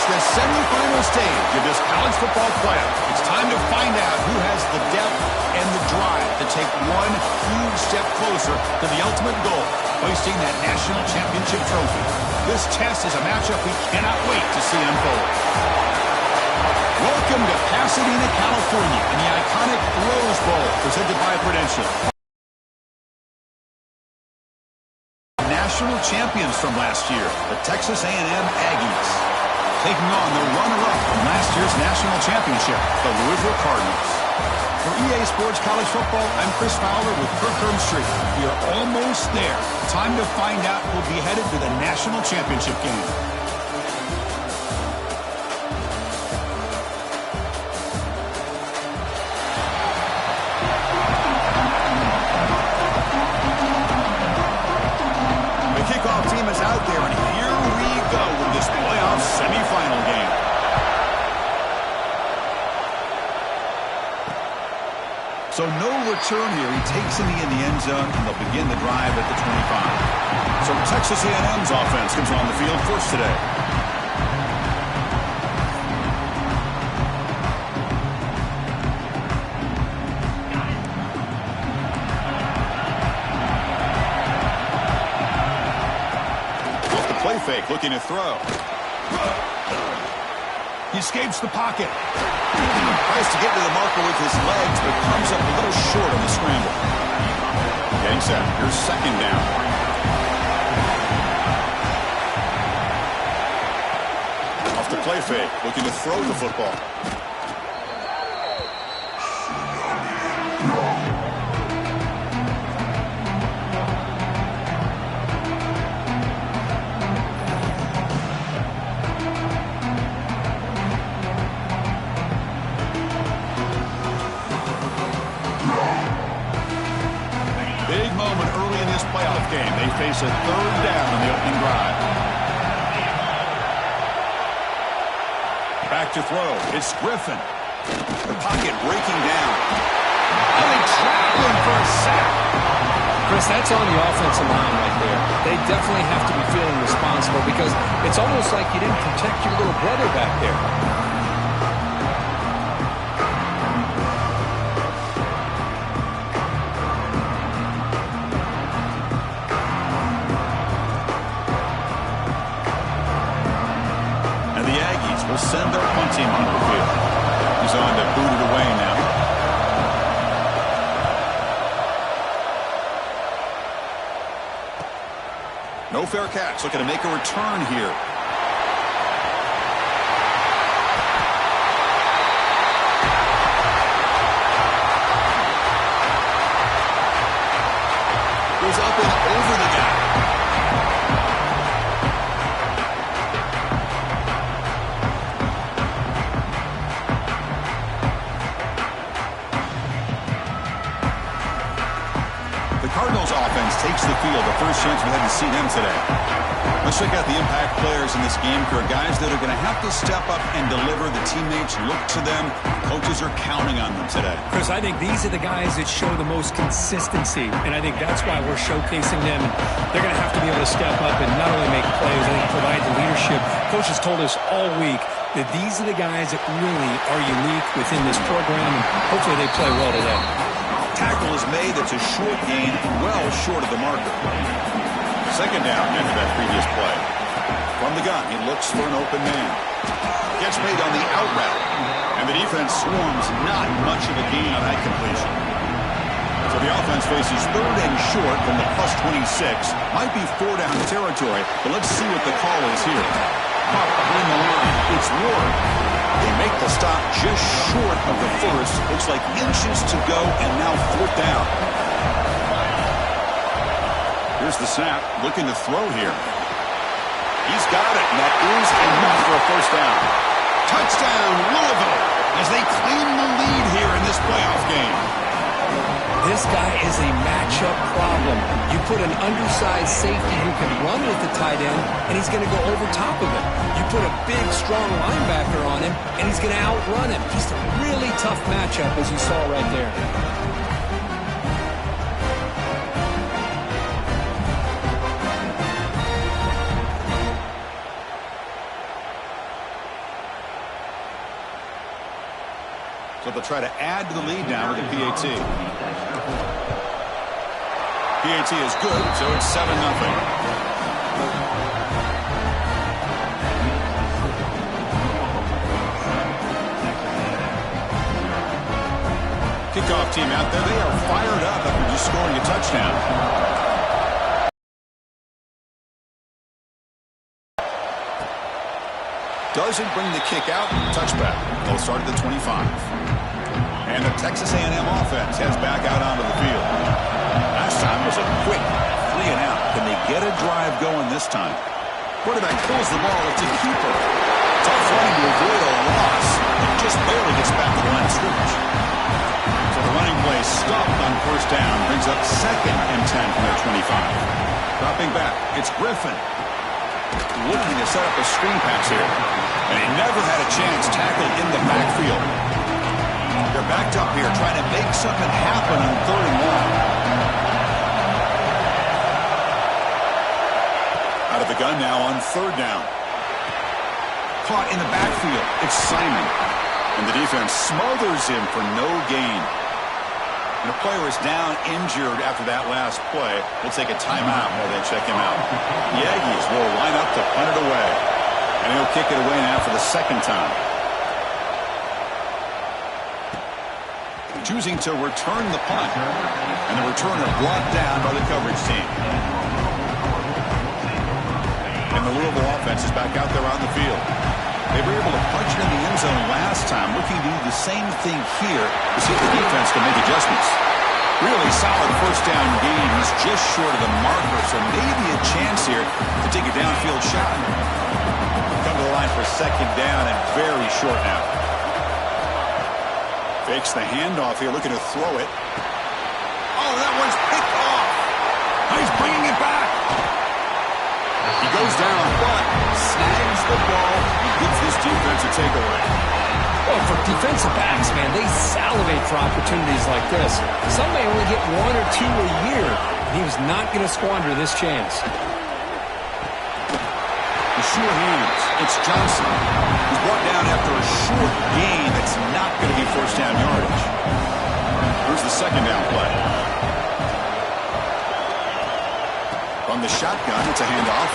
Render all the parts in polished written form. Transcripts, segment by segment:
It's the semifinal stage of this college football playoff. It's time to find out who has the depth and the drive to take one huge step closer to the ultimate goal, hoisting that national championship trophy. This test is a matchup we cannot wait to see unfold. Welcome to Pasadena, California, in the iconic Rose Bowl, presented by Prudential. National champions from last year, the Texas A&M Aggies, taking on the runner-up from last year's national championship, the Louisville Cardinals. For EA Sports College Football, I'm Chris Fowler with Kirk Street. We are almost there. Time to find out who'll be headed to the national championship game. Team is out there, and here we go with this playoff semifinal game. So no return here. He takes it in the end zone, and they'll begin the drive at the 25. So Texas A&M's offense comes on the field first today. Fake, looking to throw. He escapes the pocket. Tries to get to the marker with his legs, but comes up a little short on the scramble. Getting set. Here's second down. Off the play fake, looking to throw the football. Game. They face a third down in the opening drive. Back to throw. It's Griffin. The pocket breaking down. And they traveling for a sack. Chris, that's on the offensive line right there. They definitely have to be feeling responsible because it's almost like you didn't protect your little brother back there. Will send their punt team onto the field. He's on to boot it away now. No fair catch. Looking to make a return here. Goes up and over the guy. Takes the field. The first chance we had to see them today. Let's check out the impact players in this game. There are guys that are going to have to step up and deliver. The teammates look to them. Coaches are counting on them today. Chris, I think these are the guys that show the most consistency, and I think that's why we're showcasing them. They're going to have to be able to step up and not only make plays, I think provide the leadership. Coaches told us all week that these are the guys that really are unique within this program, and hopefully they play well today. Tackle is made. That's a short gain, well short of the marker. Second down after that previous play. From the gun, he looks for an open man. Gets made on the out route. And the defense swarms, not much of a gain on that completion. So the offense faces third and short from the plus 26. Might be 4-down territory, but let's see what the call is here. Caught behind the line. It's Ward. They make the stop just short of the first. Looks like inches to go, and now fourth down. Here's the snap. Looking to throw here. He's got it, and that is enough for a first down. Touchdown, Louisville, as they claim the lead here in this playoff game. This guy is a matchup problem. You put an undersized safety who can run with the tight end, and he's going to go over top of him. You put a big, strong linebacker on him, and he's going to outrun him. Just a really tough matchup, as you saw right there. So they'll try to add to the lead now with a PAT. PAT is good, so it's 7-0. Kickoff team out there. They are fired up after just scoring a touchdown. Doesn't bring the kick out. Touchback. They'll start at the 25. And the Texas A&M offense heads back out onto the field. Last time was a quick 3 and out. Can they get a drive going this time? Quarterback pulls the ball. It's a keeper. Tough running to avoid a loss. It just barely gets back to the line of scrimmage. So the running play stopped on first down. Brings up 2nd and 10 from their 25. Dropping back. It's Griffin. Looking to set up a screen pass here. And he never had a chance tackled in the backfield. They're backed up here trying to make something happen on 3rd and 1. Out of the gun now on 3rd down. Caught in the backfield. It's Simon. And the defense smothers him for no gain. And the player is down injured after that last play. We'll take a timeout while they check him out. The Aggies will line up to punt it away. And he'll kick it away now for the 2nd time. Choosing to return the punt. And the returner brought down by the coverage team. And the Louisville offense is back out there on the field. They were able to punch it in the end zone last time, looking to do the same thing here to see if the defense can make adjustments. Really solid first down gain. He's just short of the marker, so maybe a chance here to take a downfield shot. Come to the line for 2nd down and very short now. Fakes the handoff here, looking to throw it. Oh, that one's picked off. He's bringing it back. He goes down, but snags the ball. He gives this defense a takeaway. Well, for defensive backs, man, they salivate for opportunities like this. Some may only get 1 or 2 a year. And he was not going to squander this chance. The sure hands. It's Johnson. He's brought down after a short gain that's not going to be first down yardage. Here's the 2nd down play. From the shotgun, it's a handoff.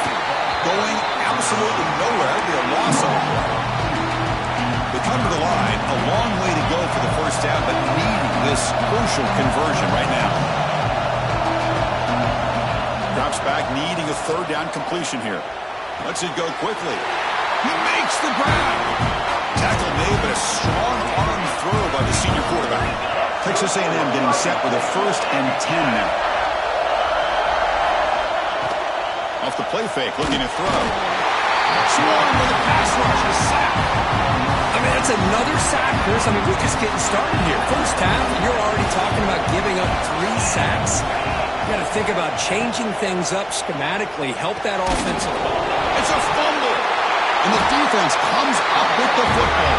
Going absolutely nowhere. It'll be a loss of it. They come to the line. A long way to go for the first down, but needing this crucial conversion right now. Drops back, needing a 3rd down completion here. Lets it go quickly. He makes the grab. Tackle made, but a strong arm throw by the senior quarterback. Texas A&M getting set with a 1st and 10 now. Off the play fake, looking to throw. Swarm with a pass rush, a sack. I mean, that's another sack, Chris. I mean, we're just getting started here. First half, you're already talking about giving up 3 sacks. You got to think about changing things up schematically, help that offensive line. It's a fumble, and the defense comes up with the football.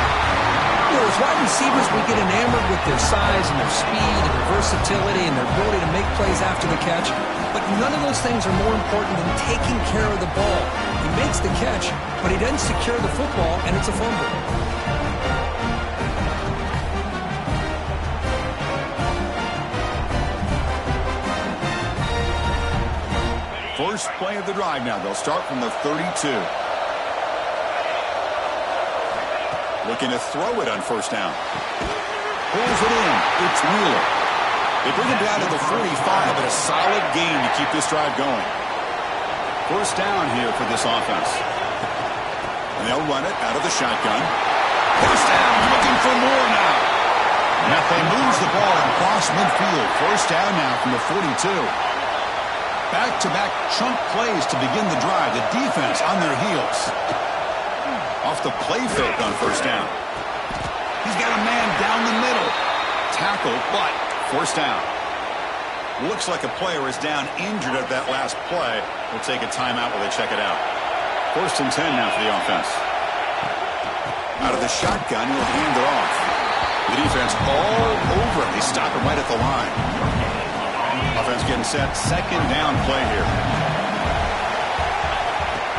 You know, as wide receivers, we get enamored with their size and their speed and their versatility and their ability to make plays after the catch. But none of those things are more important than taking care of the ball. He makes the catch, but he doesn't secure the football, and it's a fumble. First play of the drive now. They'll start from the 32. Looking to throw it on first down. Pulls it in. It's Wheeler. They bring him down to the 45, but a solid gain to keep this drive going. First down here for this offense. And they'll run it out of the shotgun. First down, looking for more now. They moves the ball across midfield. First down now from the 42. Back-to-back chunk plays to begin the drive. The defense on their heels. Off the play fake on first down. He's got a man down the middle. Tackle, but first down. Looks like a player is down injured at that last play. We'll take a timeout while they check it out. 1st and 10 now for the offense. Out of the shotgun, he'll hand it off. The defense all over him. They stop him right at the line. Offense getting set. 2nd down play here.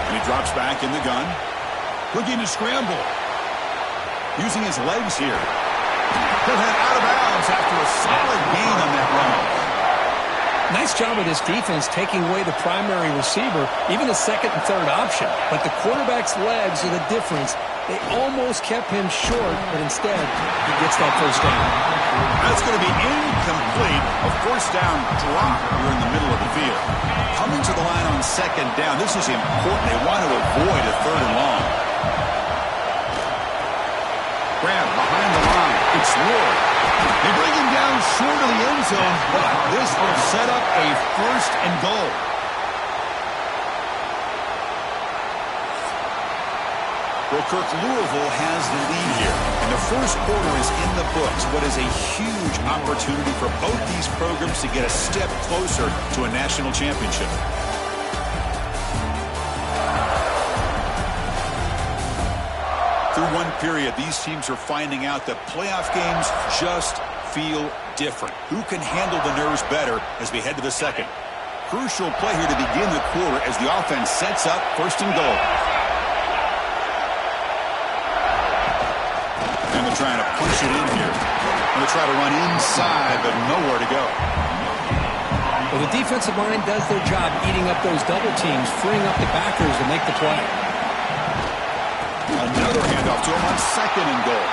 And he drops back in the gun. Looking to scramble. Using his legs here. He'll head out of bounds after a solid gain on that run. Nice job of this defense taking away the primary receiver, even the second and third option. But the quarterback's legs are the difference. They almost kept him short, but instead, he gets that first down. That's going to be incomplete. A first down drop here in the middle of the field. Coming to the line on second down. This is important. They want to avoid a third and long. Grab behind the line. It's Ward. They bring him down short of the end zone, but this will set up a first and goal. Well, Kirk, Louisville has the lead here, and the first quarter is in the books. What is a huge opportunity for both these programs to get a step closer to a national championship. Through one period, these teams are finding out that playoff games just feel different. Who can handle the nerves better as we head to the second? Crucial play here to begin the quarter as the offense sets up first and goal. And they're trying to push it in here. And they try to run inside, but nowhere to go. Well, the defensive line does their job eating up those double teams, freeing up the backers to make the play. Another handoff to him on second and goal.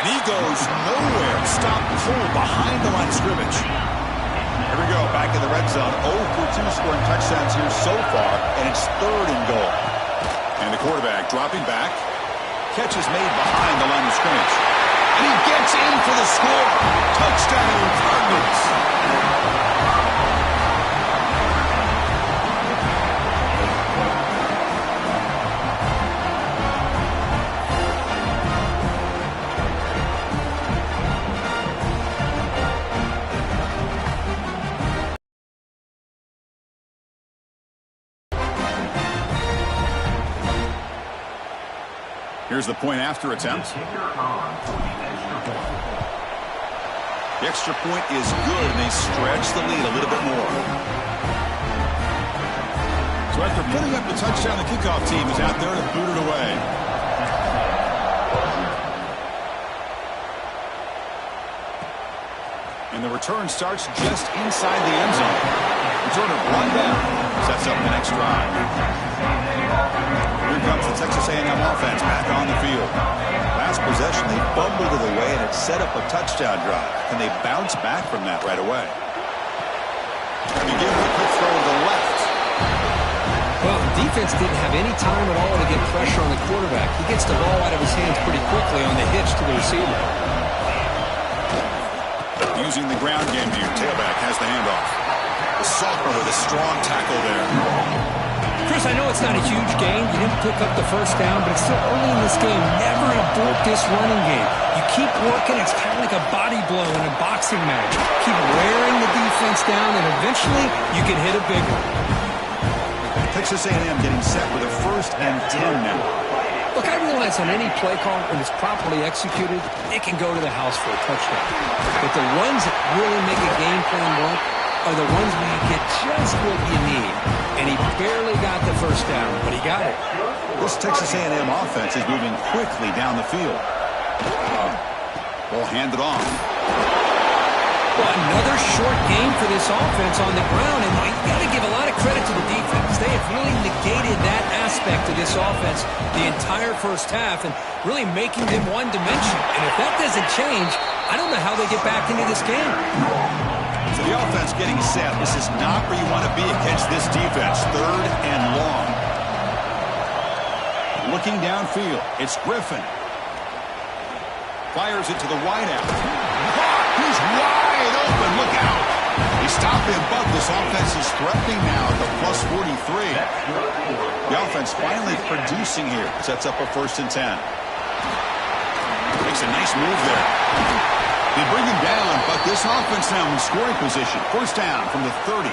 And he goes nowhere. Stop pull behind the line of scrimmage. Here we go, back in the red zone. 0 for 2 scoring touchdowns here so far, and it's third and goal. And the quarterback dropping back. Catch is made behind the line of scrimmage. And he gets in for the score. Touchdown, Cardinals. Here's the point after attempt. The extra point is good, and they stretch the lead a little bit more. So after putting up the touchdown, the kickoff team is out there to boot it away. And the return starts just inside the end zone. Returner one down, sets up the next drive. Here comes the Texas A&M offense back on the field. Last possession, they fumbled it away, and it set up a touchdown drive. Can they bounce back from that right away? Begin with a quick throw to the left. Well, the defense didn't have any time at all to get pressure on the quarterback. He gets the ball out of his hands pretty quickly on the hitch to the receiver. Using the ground game here, tailback has the handoff. The sophomore with a strong tackle there. Chris, I know it's not a huge gain. You didn't pick up the first down, but it's still early in this game. Never abort this running game. You keep working. It's kind of like a body blow in a boxing match. Keep wearing the defense down, and eventually you can hit a big one. Texas A&M getting set with a 1st and 10 now. Look, I realize on any play call, when it's properly executed, it can go to the house for a touchdown. But the ones that really make a game plan work are the ones where you get just what you need. And he barely got the first down, but he got it. This Texas A&M offense is moving quickly down the field. Ball handed off. Well, another short game for this offense on the ground, and you got to give a lot of credit to the defense. They have really negated that aspect of this offense the entire first half and really making them one-dimensional. And if that doesn't change, I don't know how they get back into this game. So the offense getting set. This is not where you want to be against this defense. Third and long. Looking downfield, it's Griffin. Fires it to the wideout. He's wide open. Look out. They stop him, but this offense is threatening now at the plus 43. The offense finally producing here. Sets up a 1st and 10. Makes a nice move there. They bring him down, but this offense now in scoring position. 1st down from the 30.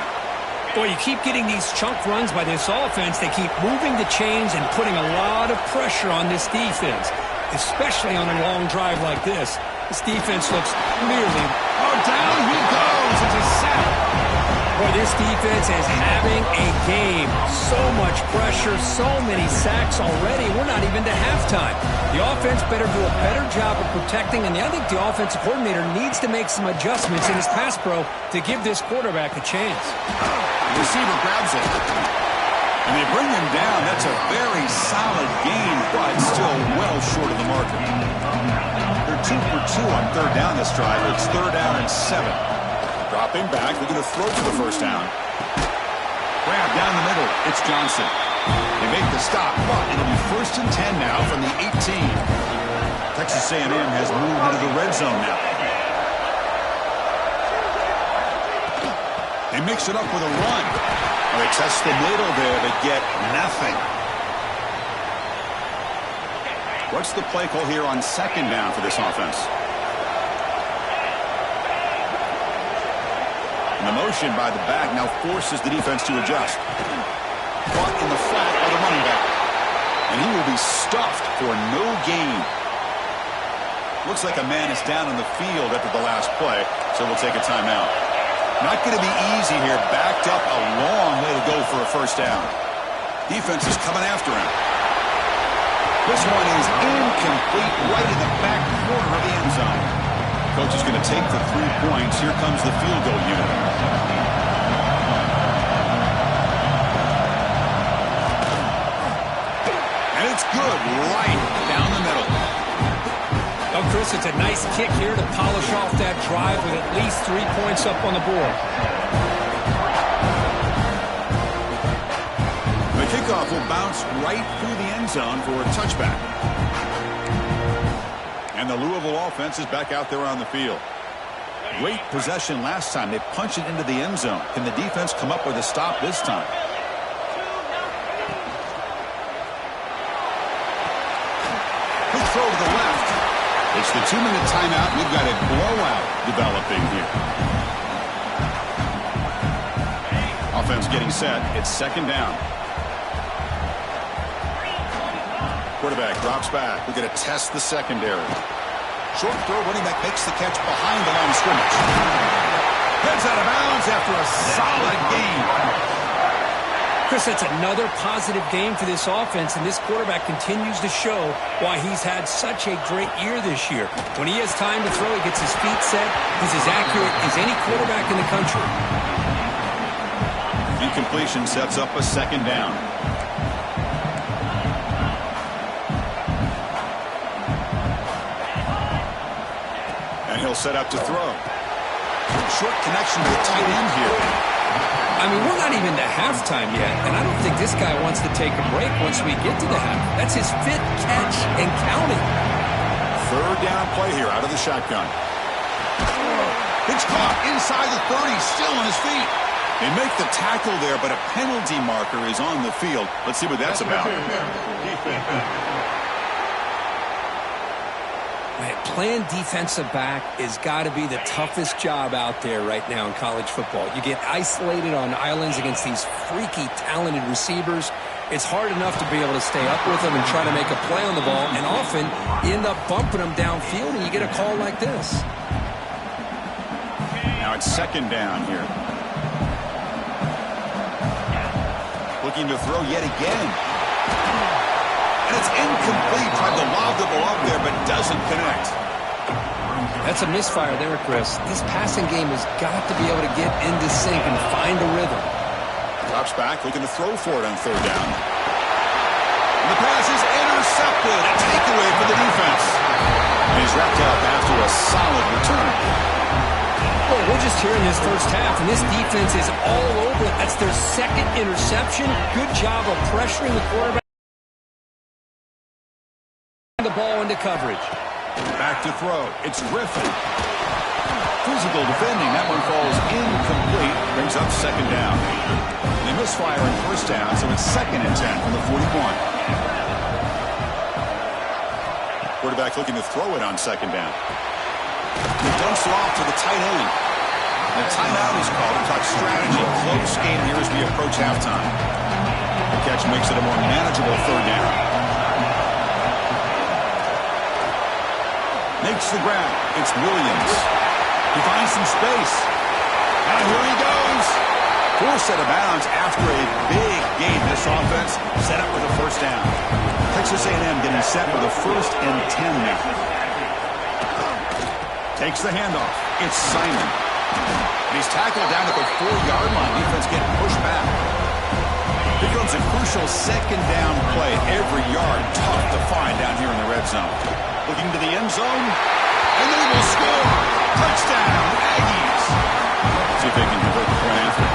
Boy, you keep getting these chunk runs by this offense. They keep moving the chains and putting a lot of pressure on this defense, especially on a long drive like this. This defense looks clearly... Oh, down he goes. It's a sack. Boy, this defense is having a game. So much pressure, so many sacks already. We're not even to halftime. The offense better do a better job of protecting, and I think the offensive coordinator needs to make some adjustments in his pass pro to give this quarterback a chance. The receiver grabs it. And they bring him down. That's a very solid gain, but still well short of the marker. They're 2 for 2 on third down this drive. It's 3rd down and 7. Dropping back, looking to throw for the first down. Grab down the middle. It's Johnson. They make the stop, but it'll be 1st and 10 now from the 18. Texas A&M has moved into the red zone now. They mix it up with a run. They test the middle there to get nothing. What's the play call here on 2nd down for this offense? And the motion by the back now forces the defense to adjust. Caught in the flat by the running back. And he will be stuffed for no gain. Looks like a man is down on the field after the last play, so we'll take a timeout. Not going to be easy here. Backed up a long way to go for a first down. Defense is coming after him. This one is incomplete right in the back corner of the end zone. Coach is going to take the 3 points. Here comes the field goal unit. And it's good right down the middle. Oh, Chris, it's a nice kick here to polish off that drive with at least 3 points up on the board. The kickoff will bounce right through the end zone for a touchback. And the Louisville offense is back out there on the field. Great possession last time. They punched it into the end zone. Can the defense come up with a stop this time? Quick throw to the left. It's the 2-minute timeout. We've got a blowout developing here. Offense getting set. It's 2nd down. Quarterback drops back. We're going to test the secondary. Short throw. Running back makes the catch behind the line of scrimmage. Heads out of bounds after a solid game. Chris, that's another positive game for this offense, and this quarterback continues to show why he's had such a great year this year. When he has time to throw, he gets his feet set. He's as accurate as any quarterback in the country. Incompletion sets up a 2nd down. And he'll set up to throw. Short connection to the tight end here. I mean, we're not even to halftime yet, and I don't think this guy wants to take a break once we get to the half. That's his 5th catch and counting. 3rd down play here out of the shotgun. It's caught inside the 30, still on his feet. They make the tackle there, but a penalty marker is on the field. Let's see what that's about. Man, playing defensive back has got to be the toughest job out there right now in college football. You get isolated on islands against these freaky, talented receivers. It's hard enough to be able to stay up with them and try to make a play on the ball, and often you end up bumping them downfield, and you get a call like this. Now it's 2nd down here. Looking to throw yet again. And it's incomplete. Tried to lob the ball up there, but doesn't connect. That's a misfire there, Chris. This passing game has got to be able to get into sync and find a rhythm. Drops back, looking to throw for it on 3rd down. And the pass is intercepted. A takeaway for the defense. And he's wrapped up after a solid return. Well, we're just here in this first half, and this defense is all over it. That's their 2nd interception. Good job of pressuring the quarterback. The ball into coverage. Back to throw. It's Griffin. Physical defending. That one falls incomplete. Brings up 2nd down. And they misfire in 1st down, so it's 2nd and 10 from the 41. Quarterback looking to throw it on 2nd down. He dumps it off to the tight end. The timeout is called to talk strategy. Close game here as we approach halftime. The catch makes it a more manageable 3rd down. Makes the grab. It's Williams. He finds some space. And here he goes. Forced out of bounds after a big gain. This offense set up with a first down. Texas A&M getting set with a 1st and 10 now. Takes the handoff. It's Simon. And he's tackled down at the 4-yard line. Defense getting pushed back. Here comes a crucial 2nd down play. Every yard tough to find down here in the red zone. Looking to the end zone. And they will score. Touchdown, Aggies. See if they can convert the point after.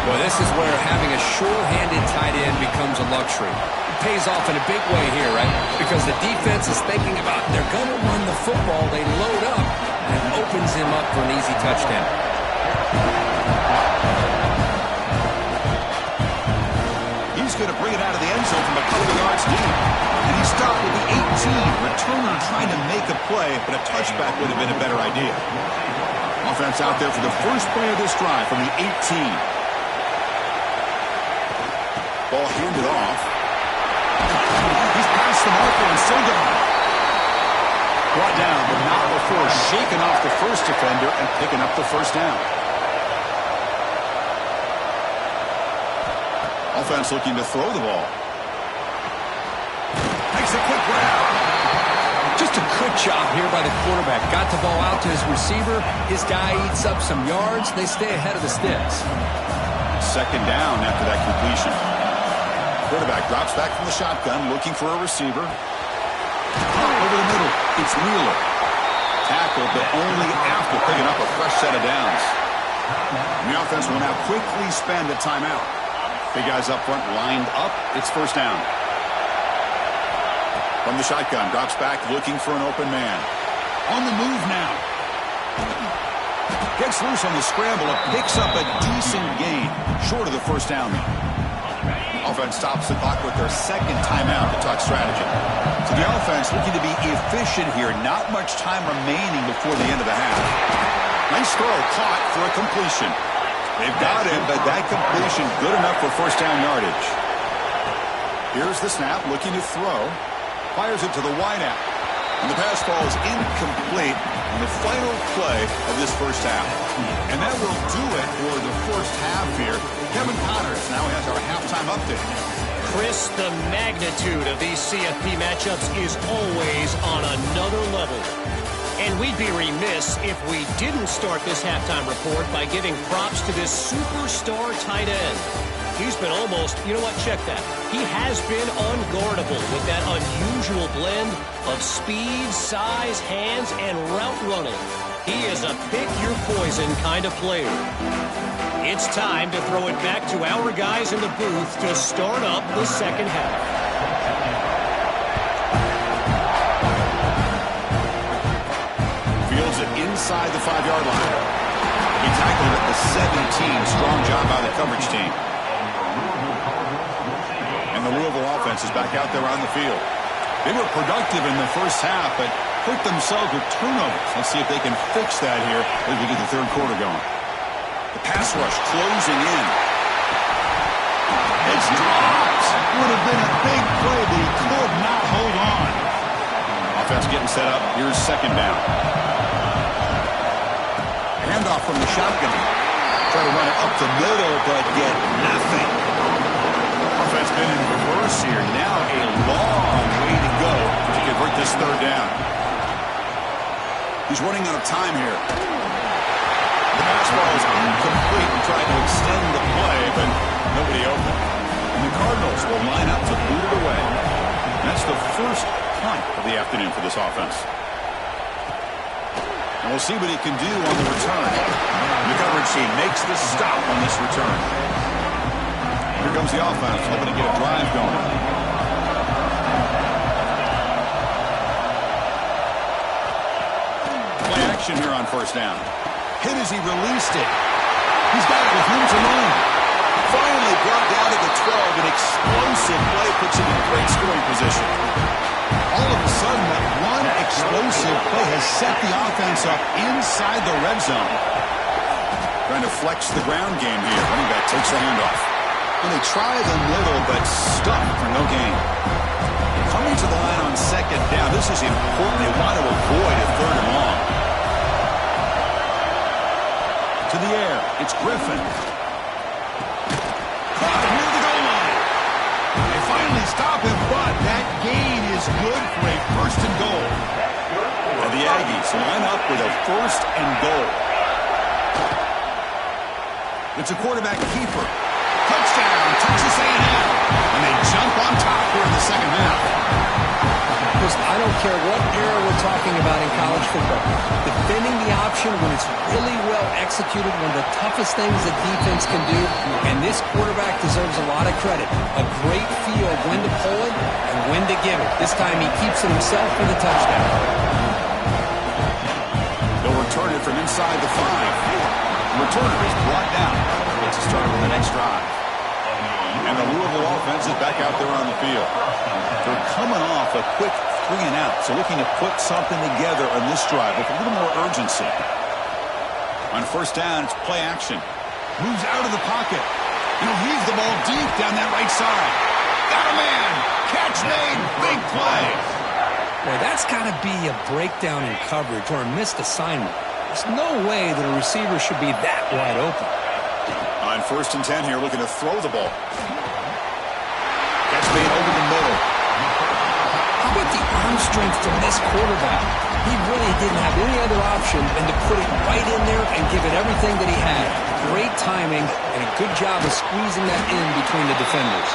Well, this is where having a sure-handed tight end becomes a luxury. It pays off in a big way here, right? Because the defense is thinking about they're going to run the football. They load up, and it opens him up for an easy touchdown. He's going to bring it out of the end zone from a couple of yards deep. And he stopped with the 18. Returner trying to make a play, but a touchback would have been a better idea. Offense out there for the first play of this drive from the 18. Ball handed off. He's past the marker and still gone. Brought down, but not before shaking off the first defender and picking up the first down. Offense looking to throw the ball. Makes a quick grab. Just a good job here by the quarterback. Got the ball out to his receiver. His guy eats up some yards. They stay ahead of the sticks. 2nd down after that completion. Quarterback drops back from the shotgun, looking for a receiver. Over the middle, it's Wheeler. Tackled, but only after picking up a fresh set of downs. And the offense will now quickly spend a timeout. Big guys up front lined up. It's 1st down. From the shotgun, drops back, looking for an open man. On the move now. Gets loose on the scramble and picks up a decent gain. Short of the 1st down, though. Offense stops the clock with their 2nd timeout to talk strategy. So the offense looking to be efficient here. Not much time remaining before the end of the half. Nice throw, caught for a completion. They've got him, but that completion good enough for 1st down yardage. Here's the snap, looking to throw. Fires it to the wideout. And the pass falls incomplete in the final play of this 1st half. And that will do it for the 1st half here. Kevin Connors now has our halftime update. Chris, the magnitude of these CFP matchups is always on another level. And we'd be remiss if we didn't start this halftime report by giving props to this superstar tight end. He's been almost, you know what, check that. He has been unguardable with that unusual blend of speed, size, hands, and route running. He is a pick-your-poison kind of player. It's time to throw it back to our guys in the booth to start up the 2nd half. Fields it inside the 5-yard line. He tackled at the 17. Strong job by the coverage team. And the Louisville offense is back out there on the field. They were productive in the 1st half, but hurt themselves with turnovers. Let's see if they can fix that here as we get the 3rd quarter going. The pass rush closing in. It's dropped. Would have been a big play, but he could not hold on. Offense getting set up. Here's 2nd down. Handoff from the shotgun. Try to run it up the middle, but get nothing. Offense been in reverse here. Now a long way to go to convert this 3rd down. He's running out of time here. The pass ball is incomplete and trying to extend the play, but nobody open. And the Cardinals will line up to boot it away. And that's the 1st punt of the afternoon for this offense. And we'll see what he can do on the return. The coverage team makes the stop on this return. Here comes the offense, hoping to get a drive going. Play action here on 1st down. Hit as he released it. He's got it with room to run. Finally brought down at the 12. An explosive play puts him in great scoring position. All of a sudden, that one explosive play has set the offense up inside the red zone. Trying to flex the ground game here. Running back takes the handoff. And they try the middle, but stuck for no gain. Coming to the line on 2nd down. This is important. They want to avoid a 3rd and long. To the air. It's Griffin. good for a first and goal. And the Aggies line up with a first and goal. It's a quarterback keeper. Touchdown, Texas A&M. And they jump on top here in the second half. Listen, I don't care what era we're talking about in college football. Defending the option when it's really well executed, one of the toughest things a defense can do, and this quarterback deserves a lot of credit. A great feel of when to pull it and when to give it. This time he keeps it himself for the touchdown. They'll return it from inside the 5. The returner is brought down. It's a start with the next drive. And the Louisville offense is back out there on the field. They're coming off a quick 3-and-out, so looking to put something together on this drive with a little more urgency. On first down, it's play action. Moves out of the pocket. He'll heave the ball deep down that right side. Got a man. Catch made. Big play. Boy, that's got to be a breakdown in coverage or a missed assignment. There's no way that a receiver should be that wide open. On first and 10 here, looking to throw the ball. Catch made over the middle. How about the arm strength from this quarterback? He really didn't have any other option than to put it right in there and give it everything that he had. Great timing and a good job of squeezing that in between the defenders.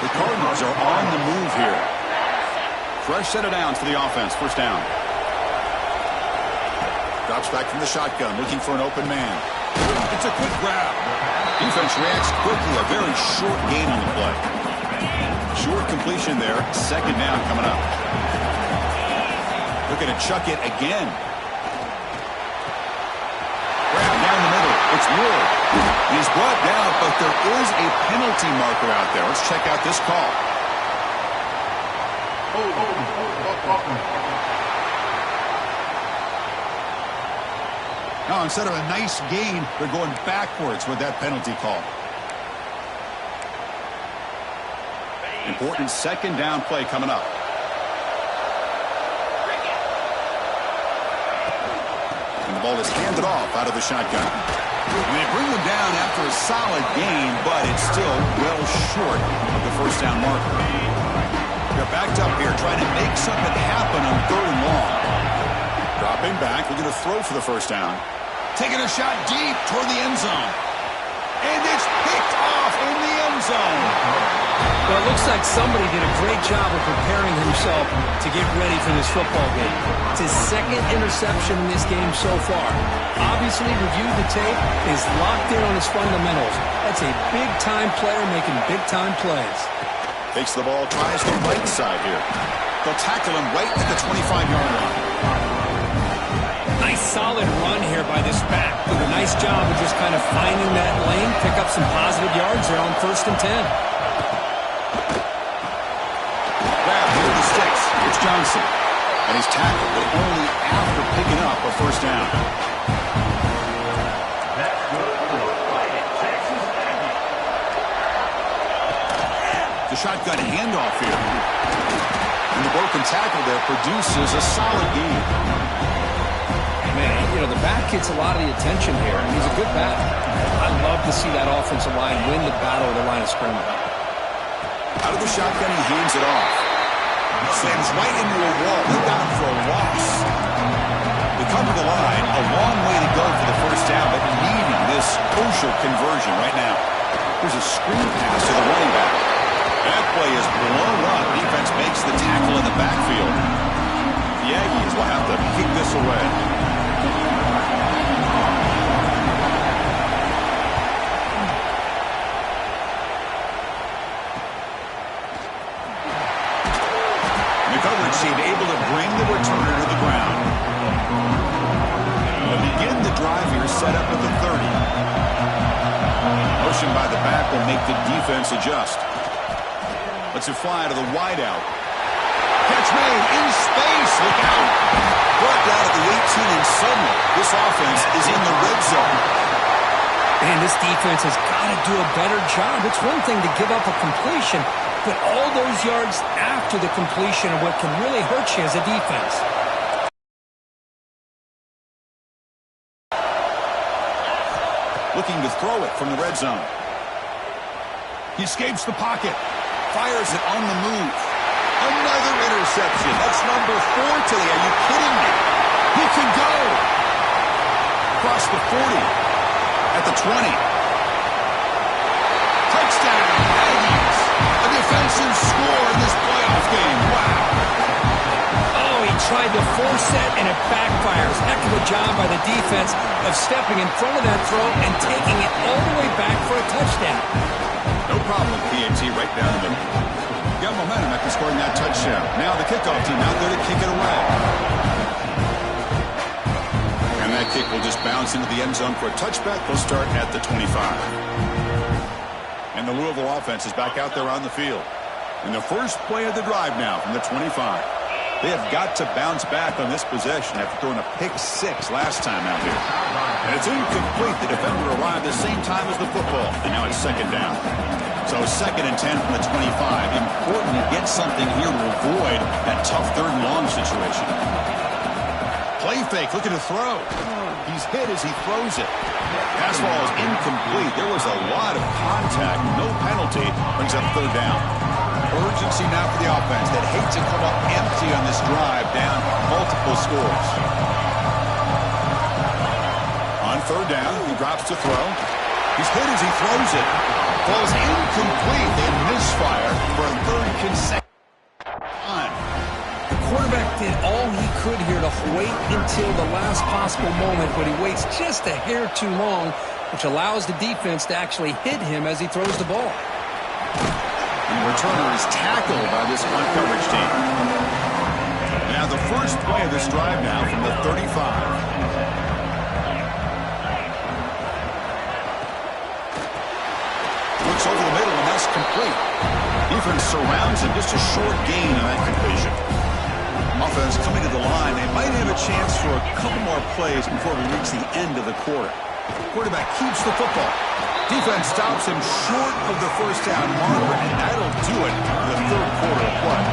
The Cardinals are on the move here. Fresh set of downs for the offense. First down. Drops back from the shotgun, looking for an open man. It's a quick grab. Defense reacts quickly. A very short gain on the play. Short completion there. Second down coming up. Looking to chuck it again. Grab down the middle. It's Wood. He's brought down, but there is a penalty marker out there. Let's check out this call. Now, instead of a nice gain, they're going backwards with that penalty call. Important second down play coming up. And the ball is handed off out of the shotgun. And they bring them down after a solid gain, but it's still well short of the first down marker. They're backed up here trying to make something happen on third and long. Dropping back, looking to throw for the first down. Taking a shot deep toward the end zone. And it's picked off in the end zone. Well, it looks like somebody did a great job of preparing himself to get ready for this football game. It's his second interception in this game so far. Obviously, reviewed the tape, is locked in on his fundamentals. That's a big-time player making big-time plays. Takes the ball, tries the right side here. They'll tackle him right at the 25-yard line. Nice solid run here by this back. Did a nice job of just kind of finding that lane, pick up some positive yards there on first and 10. Grab near the sticks. It's Johnson. And he's tackled, but only after picking up a first down. The shotgun handoff here. And the broken tackle there produces a solid gain. Man, you know, the back gets a lot of the attention here. He's a good back. I'd love to see that offensive line win the battle of the line of scrimmage. Out of the shotgun, he hands it off. Slams right into a wall. They got him for a loss. They come to the line. A long way to go for the first down, but needing this crucial conversion right now. There's a screen pass to the running back. That play is blown up. Defense makes the tackle in the backfield. The Aggies will have to kick this away. The coverage team able to bring the returner to the ground. They'll begin the drive here, set up at the 30. Motion by the back will make the defense adjust. Lets it fly to the wideout. Catch made in space. Look out. Brought down at the 18, and suddenly this offense is in the red zone. Man, this defense has got to do a better job. It's one thing to give up a completion, but all those yards after the completion are what can really hurt you as a defense. Looking to throw it from the red zone. He escapes the pocket. Fires it on the move. Another interception. That's number 4 today. Are you kidding me? He can go. Across the 40. At the 20. Touchdown, Aggies. A defensive score in this playoff game. Wow. Oh, he tried to force it, and it backfires. Heck of a job by the defense of stepping in front of that throw and taking it all the way back for a touchdown. No problem, PAT, right down the middle. Got momentum after scoring that touchdown. Now the kickoff team out there to kick it away. And that kick will just bounce into the end zone for a touchback. They'll start at the 25. And the Louisville offense is back out there on the field. In the first play of the drive now from the 25. They have got to bounce back on this possession after throwing a pick 6 last time out here. And it's incomplete. The defender arrived at the same time as the football. And now it's second down. So 2nd and 10 from the 25. Important to get something here to avoid that tough 3rd and long situation. Play fake, looking to throw. He's hit as he throws it. Pass ball is incomplete. There was a lot of contact. No penalty. Brings up 3rd down. Urgency now for the offense that hate to come up empty on this drive, down multiple scores. On 3rd down, he drops to throw. He's hit as he throws it. Falls incomplete. They misfire for a 3rd consecutive time. The quarterback did all he could here to wait until the last possible moment, but he waits just a hair too long, which allows the defense to actually hit him as he throws the ball. And the returner is tackled by this punt coverage team. Now the first play of this drive now from the 35. Looks over the middle, and that's complete. Defense surrounds him. Just a short gain on that completion. Offense coming to the line. They might have a chance for a couple more plays before we reach the end of the quarter. Quarterback keeps the football. Defense stops him short of the first down marker, and that'll do it for the 3rd quarter of play.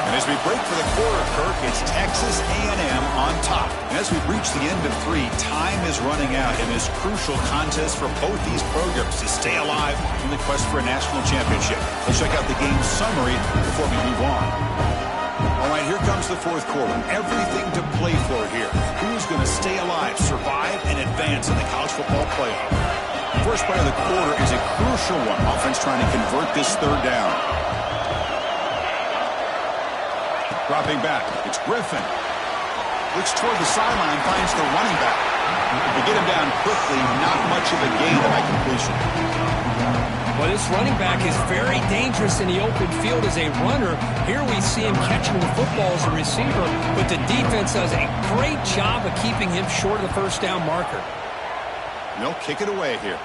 And as we break for the quarter, Kirk, it's Texas A&M on top. And as we reach the end of 3, time is running out in this crucial contest for both these programs to stay alive in the quest for a national championship. Let's check out the game summary before we move on. All right, here comes the 4th quarter. Everything to play for here. Who's going to stay alive, survive, and advance in the college football playoff? First play of the quarter is a crucial one. Offense trying to convert this 3rd down. Dropping back, it's Griffin. Looks toward the sideline, finds the running back. To get him down quickly, not much of a gain on that completion. Well, this running back is very dangerous in the open field as a runner. Here we see him catching the football as a receiver, but the defense does a great job of keeping him short of the first down marker. And they'll kick it away here.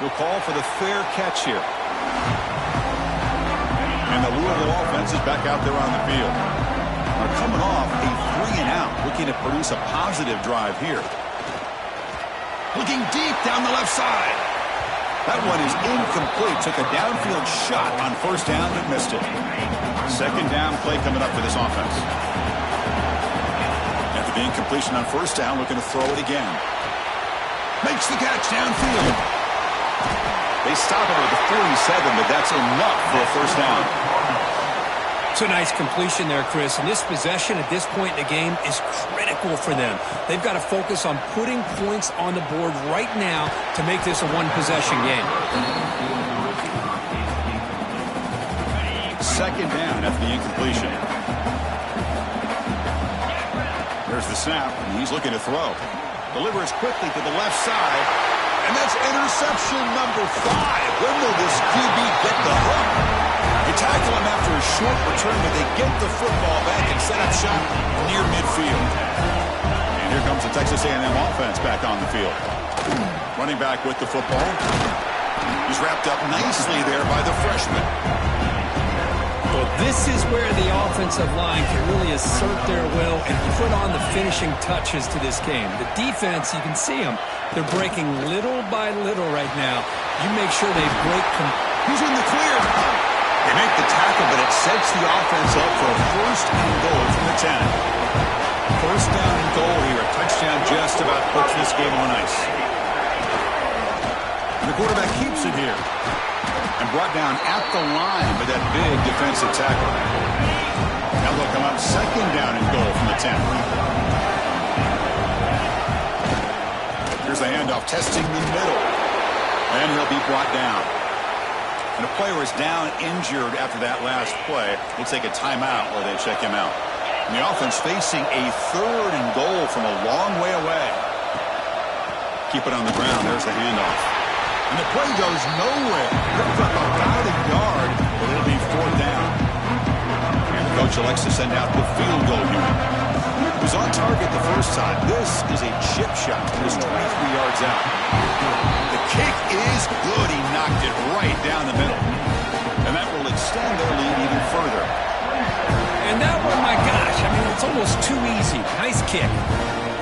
We'll call for the fair catch here. And the Louisville offense is back out there on the field. They're coming off a 3 and out, looking to produce a positive drive here. Looking deep down the left side. That one is incomplete. Took a downfield shot on first down and missed it. Second down play coming up for this offense. After the incompletion on first down, looking to throw it again. Makes the catch downfield. They stop it at the 47, but that's enough for a first down. It's a nice completion there, Chris. And this possession at this point in the game is critical for them. They've got to focus on putting points on the board right now to make this a one-possession game. Second down after the incompletion. There's the snap, and he's looking to throw. Delivers quickly to the left side, and that's interception number 5. When will this QB get the hook? They tackle him after a short return, but they get the football back and set up shop near midfield. And here comes the Texas A&M offense back on the field. Running back with the football. He's wrapped up nicely there by the freshman. Well, this is where the offensive line can really assert their will and put on the finishing touches to this game. The defense, you can see them. They're breaking little by little right now. You make sure they break. He's in the clear. They make the tackle, but it sets the offense up for a first and goal from the 10. First down and goal here. A touchdown just about puts this game on ice. The quarterback keeps it here. And brought down at the line with that big defensive tackle. Now they'll come up second down and goal from the 10. Here's the handoff, testing the middle. And he'll be brought down. And a player is down injured after that last play. We'll take a timeout while they check him out. And the offense facing a third and goal from a long way away. Keep it on the ground. There's the handoff. And the play goes nowhere. Comes up about a yard, but it'll be fourth down. And the coach elects to send out the field goal unit. He was on target the first time. This is a chip shot. It's 23 yards out. The kick is good. He knocked it right down the middle. And that will extend their lead even further. And that one, my gosh, I mean, it's almost too easy. Nice kick.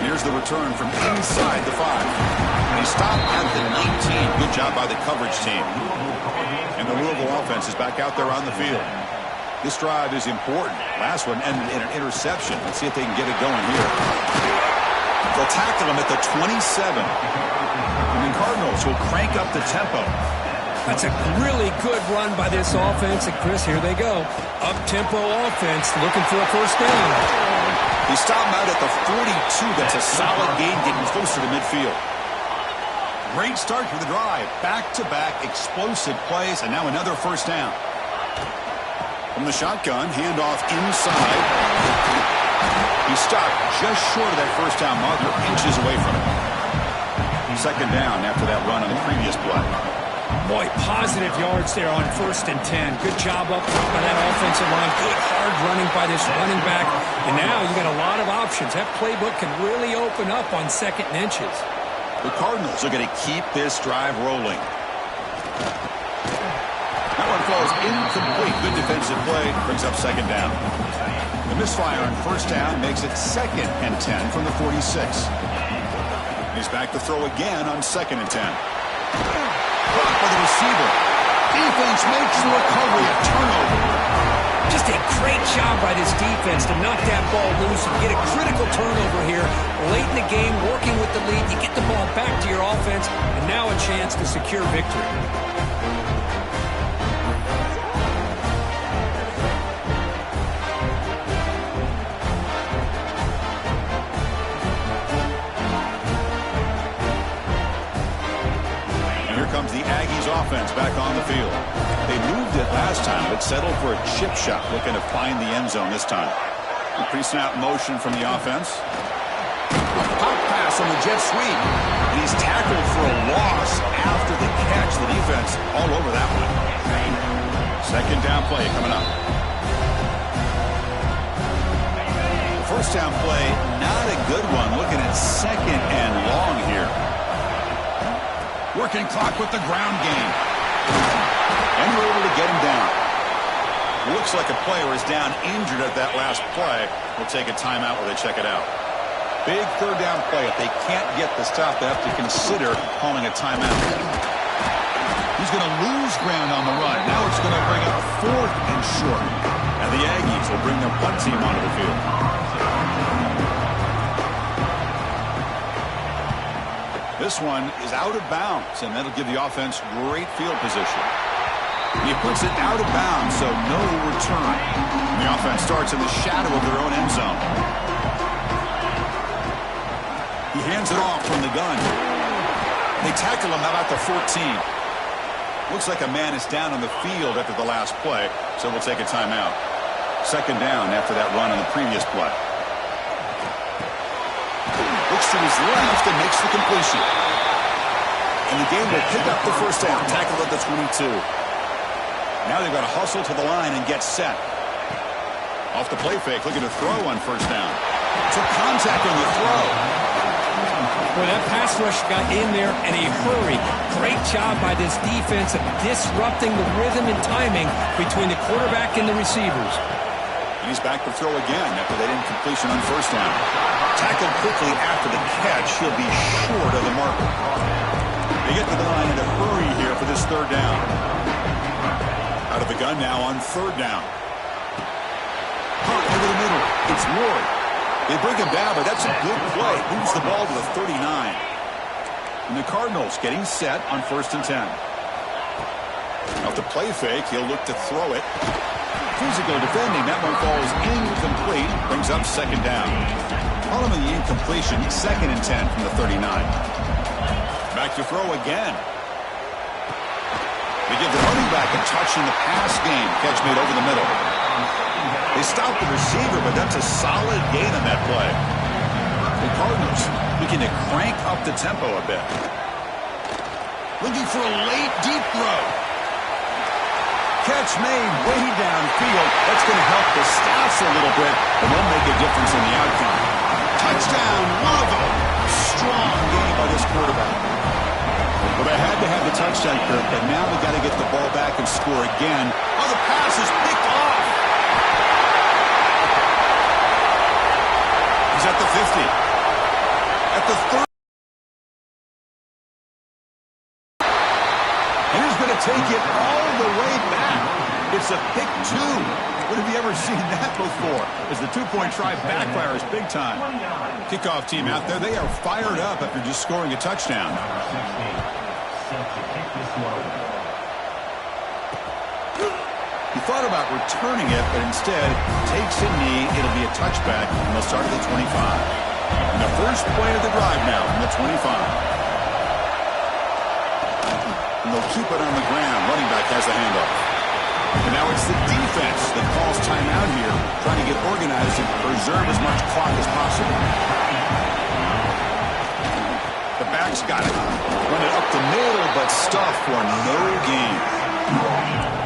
Here's the return from inside the 5. And he stopped at the 19. Good job by the coverage team. And the Louisville offense is back out there on the field. This drive is important. Last one ended in an interception. Let's see if they can get it going here. They'll tackle him at the 27. And the Cardinals will crank up the tempo. That's a really good run by this offense. And, Chris, here they go. Up-tempo offense looking for a first down. He stopped him out at the 42. That's a solid gain, getting closer to midfield. Great start to the drive. Back-to-back explosive plays, and now another first down. From the shotgun, handoff inside. He stopped just short of that first down marker, inches away from it. Second down after that run on the previous play. Boy, positive yards there on 1st and 10. Good job up by that offensive line. Good hard running by this running back. And now you got a lot of options. That playbook can really open up on 2nd and inches. The Cardinals are going to keep this drive rolling. That one falls incomplete. Good defensive play. Brings up second down. The misfire on first down makes it 2nd and 10 from the 46. He's back to throw again on 2nd and 10. Blocked by the receiver. Defense makes the recovery, a turnover. Just a great job by this defense to knock that ball loose and get a critical turnover here late in the game, working with the lead. You get the ball back to your offense, and now a chance to secure victory. Comes the Aggies offense back on the field. They moved it last time, but settled for a chip shot, looking to find the end zone this time. A pre-snap motion from the offense. A pop pass on the jet sweep. And he's tackled for a loss after the catch. The defense all over that one. Second down play coming up. The first down play, not a good one. Looking at 2nd and long here. Working clock with the ground game. And we're able to get him down. Looks like a player is down injured at that last play. We'll take a timeout while they check it out. Big third down play. If they can't get the stop, they have to consider calling a timeout. He's going to lose ground on the run. Now it's going to bring up 4th and short. And the Aggies will bring their punt team onto the field. This one is out of bounds, and that'll give the offense great field position. He puts it out of bounds, so no return. The offense starts in the shadow of their own end zone. He hands it off from the gun. They tackle him about the 14. Looks like a man is down on the field after the last play, so we'll take a timeout. Second down after that run on the previous play. Looks to his left and makes the completion. And the game will pick up the first down. Tackled at the 22. Now they've got to hustle to the line and get set. Off the play fake, looking to throw on first down. Took contact on the throw. Boy, that pass rush got in there in a hurry. Great job by this defense of disrupting the rhythm and timing between the quarterback and the receivers. He's back to throw again after that incompletion on first down. Tackled quickly after the catch. He'll be short of the marker. They get to the line in a hurry here for this third down. Out of the gun now on third down. Hot over the middle. It's Ward. They bring him down, but that's a good play. Moves the ball to the 39. And the Cardinals getting set on 1st and 10. Now to play fake, he'll look to throw it. Physical defending. That one falls incomplete. Brings up 2nd down. Following the incompletion, 2nd and 10 from the 39. Back to throw again. They give the running back a touch in the pass game. Catch made over the middle. They stop the receiver, but that's a solid gain on that play. The Cardinals looking to crank up the tempo a bit. Looking for a late deep throw. Catch made way downfield. That's going to help the stats a little bit, and won't make a difference in the outcome. Touchdown, one of them. Strong game by this quarterback. Well, they had to have the touchdown, Kirk, but now they got to get the ball back and score again. Oh, the pass is picked off. He's at the 50. At the 30. And he's going to take it all the way back. It's a pick 2. When have you ever seen that before? As the 2-point try backfires big time. Kickoff team out there, they are fired up after just scoring a touchdown. He thought about returning it, but instead takes a knee. It'll be a touchback, and they'll start at the 25. And the first play of the drive now from the 25. And they'll keep it on the ground. Running back has the handoff. And now it's the defense that calls timeout here, trying to get organized and preserve as much clock as possible. The back's got it. Run it up the middle, but stuff for no gain.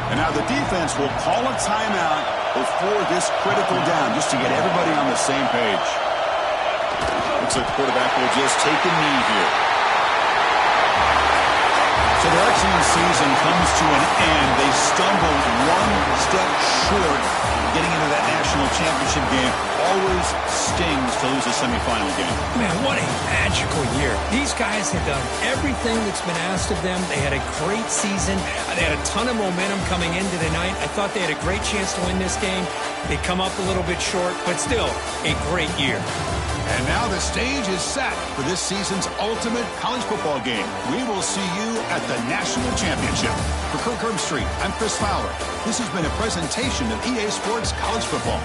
And now the defense will call a timeout before this critical down, just to get everybody on the same page. Looks like the quarterback will just take a knee here. So their excellent season comes to an end. They stumbled one step short getting into that national championship game. Always stings to lose a semifinal game. Man, what a magical year. These guys have done everything that's been asked of them. They had a great season. They had a ton of momentum coming into the night. I thought they had a great chance to win this game. They come up a little bit short, but still a great year. And now the stage is set for this season's ultimate college football game. We will see you at the National Championship. For Kirk Herbstreit, I'm Chris Fowler. This has been a presentation of EA Sports College Football.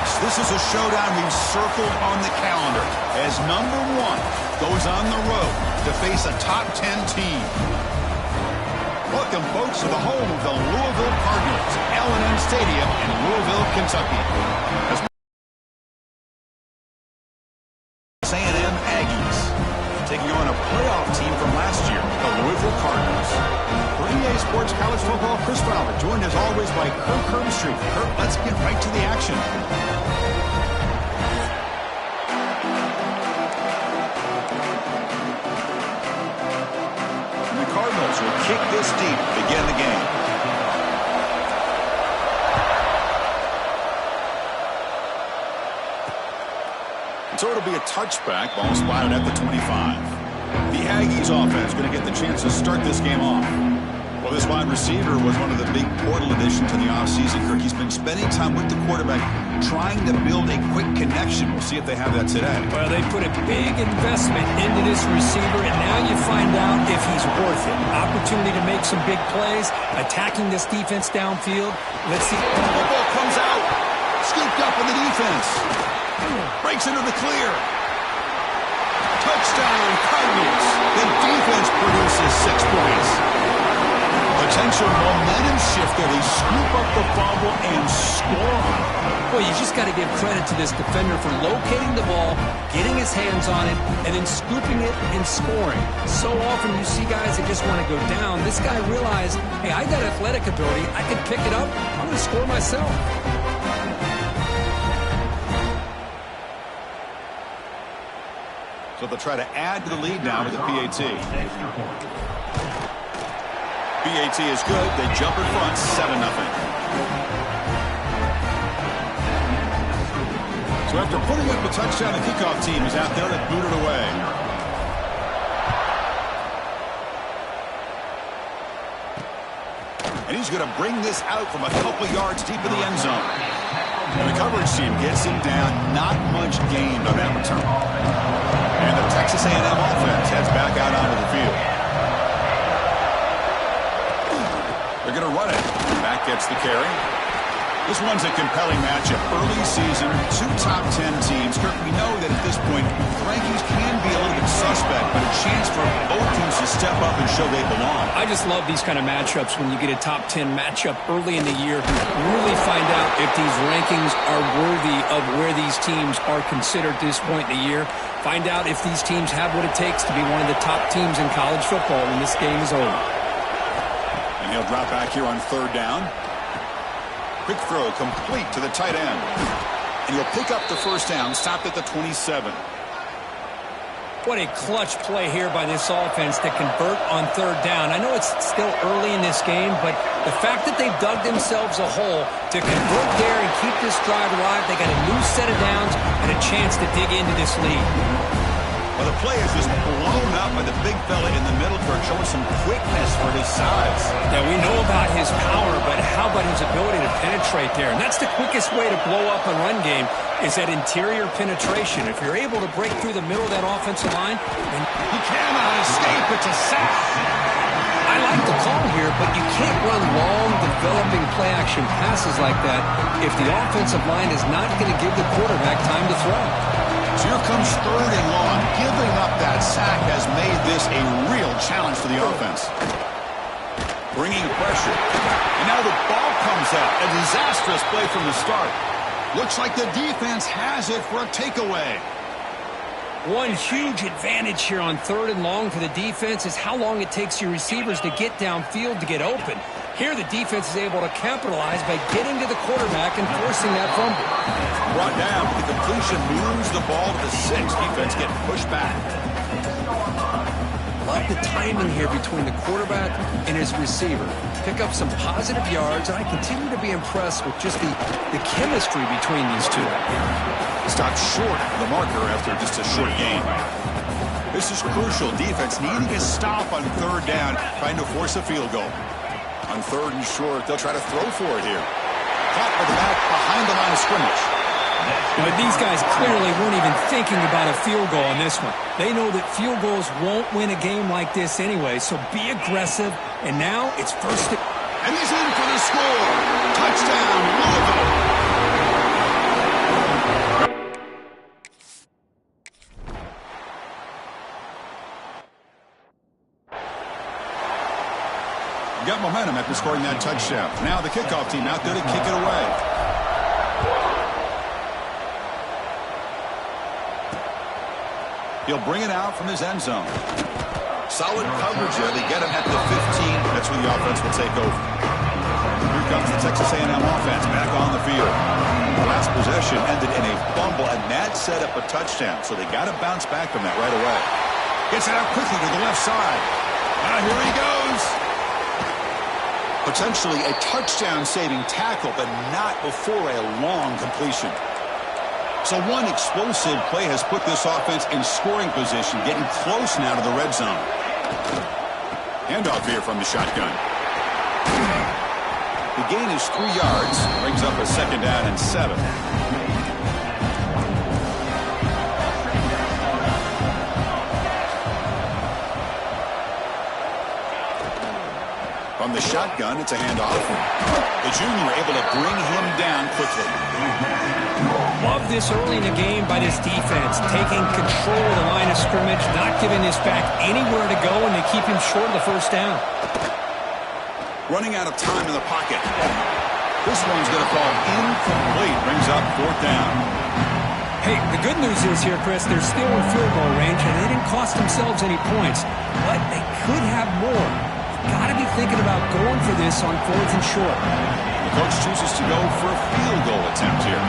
folks, this is a showdown we've circled on the calendar as number 1 goes on the road to face a top 10 team. Welcome, folks, to the home of the Louisville Cardinals, L&M Stadium in Louisville, Kentucky. As A&M Aggies taking on a playoff team from last year, the Louisville Cardinals. For EA Sports College Football, Chris Fowler, joined as always by Kirk Herbstreit. Kirk, let's get right to the action. And the Cardinals will kick this deep to begin the game. So it'll be a touchback, ball spotted at the 25. The Aggies offense going to get the chance to start this game off. Well, this wide receiver was one of the big portal additions in the offseason. Kirk, he's been spending time with the quarterback trying to build a quick connection. We'll see if they have that today. Well, they put a big investment into this receiver, and now you find out if he's worth it. Opportunity to make some big plays, attacking this defense downfield. Let's see. The ball comes out. Scooped up in the defense. Breaks into the clear. Touchdown, Cardinals. The defense produces 6 points. Potential momentum shift there. They scoop up the fumble and score. Well, you just got to give credit to this defender for locating the ball, getting his hands on it, and then scooping it and scoring. So often you see guys that just want to go down. This guy realized, hey, I got athletic ability. I can pick it up. I'm going to score myself. So they'll try to add to the lead now with the PAT. PAT is good. They jump in front, 7-0. So after putting up a touchdown, the kickoff team is out there to boot it away. And he's going to bring this out from a couple yards deep in the end zone. And the coverage team gets him down. Not much gained on that return. And the Texas A&M offense heads back out onto the field. They're going to run it. Back gets the carry. This one's a compelling matchup. Early season, 2 top 10 teams. Kirk, we know that at this point, the rankings can be a little bit suspect, but a chance for both teams to step up and show they belong. I just love these kind of matchups when you get a top 10 matchup early in the year. Really find out if these rankings are worthy of where these teams are considered at this point in the year. Find out if these teams have what it takes to be one of the top teams in college football when this game is over. And he'll drop back here on 3rd down. Quick throw complete to the tight end. And he'll pick up the 1st down, stopped at the 27. What a clutch play here by this offense to convert on 3rd down. I know it's still early in this game, but the fact that they've dug themselves a hole to convert there and keep this drive alive, they got a new set of downs and a chance to dig into this lead. Well, the play is just blown up by the big fella in the middle, Kirk, showing some quickness for his size. Yeah, we know about his power, but how about his ability to penetrate there? And that's the quickest way to blow up a run game is that interior penetration. If you're able to break through the middle of that offensive line, then he cannot escape. It's a sack. I like the call here, but you can't run long, developing play-action passes like that if the offensive line is not going to give the quarterback time to throw. So here comes 3rd and long. Giving up that sack has made this a real challenge for the offense. Bringing pressure. And now the ball comes out. A disastrous play from the start. Looks like the defense has it for a takeaway. One huge advantage here on 3rd and long for the defense is how long it takes your receivers to get downfield to get open. Here the defense is able to capitalize by getting to the quarterback and forcing that fumble. Brought down, the completion moves the ball to the 6. Defense getting pushed back. Love the timing here between the quarterback and his receiver. Pick up some positive yards, and I continue to be impressed with just the chemistry between these two. Stopped short of the marker after just a short gain. This is crucial. Defense needing a stop on 3rd down, trying to force a field goal. On 3rd and short, they'll try to throw for it here. Caught by the back behind the line of scrimmage. But these guys clearly weren't even thinking about a field goal on this one. They know that field goals won't win a game like this anyway, so be aggressive. And now it's 1st. And he's in for the score. Touchdown, Louisville. Got momentum after scoring that touchdown. Now the kickoff team out there to kick it away. He'll bring it out from his end zone. Solid coverage there. They get him at the 15. That's where the offense will take over. Here comes the Texas A&M offense back on the field. The last possession ended in a fumble, and that set up a touchdown. So they got to bounce back from that right away. Gets it out quickly to the left side. Here he goes. Potentially a touchdown-saving tackle, but not before a long completion. So one explosive play has put this offense in scoring position, getting close now to the red zone. Handoff here from the shotgun. The gain is 3 yards, brings up a 2nd down and 7. From the shotgun, it's a handoff. The junior able to bring him down quickly. Love this early in the game by this defense, taking control of the line of scrimmage, not giving this back anywhere to go, and they keep him short of the 1st down. Running out of time in the pocket. This one's going to fall incomplete. Brings up 4th down. Hey, the good news is here, Chris, they're still in field goal range, and they didn't cost themselves any points, but they could have more. Got to be thinking about going for this on 4th and short. The coach chooses to go for a field goal attempt here.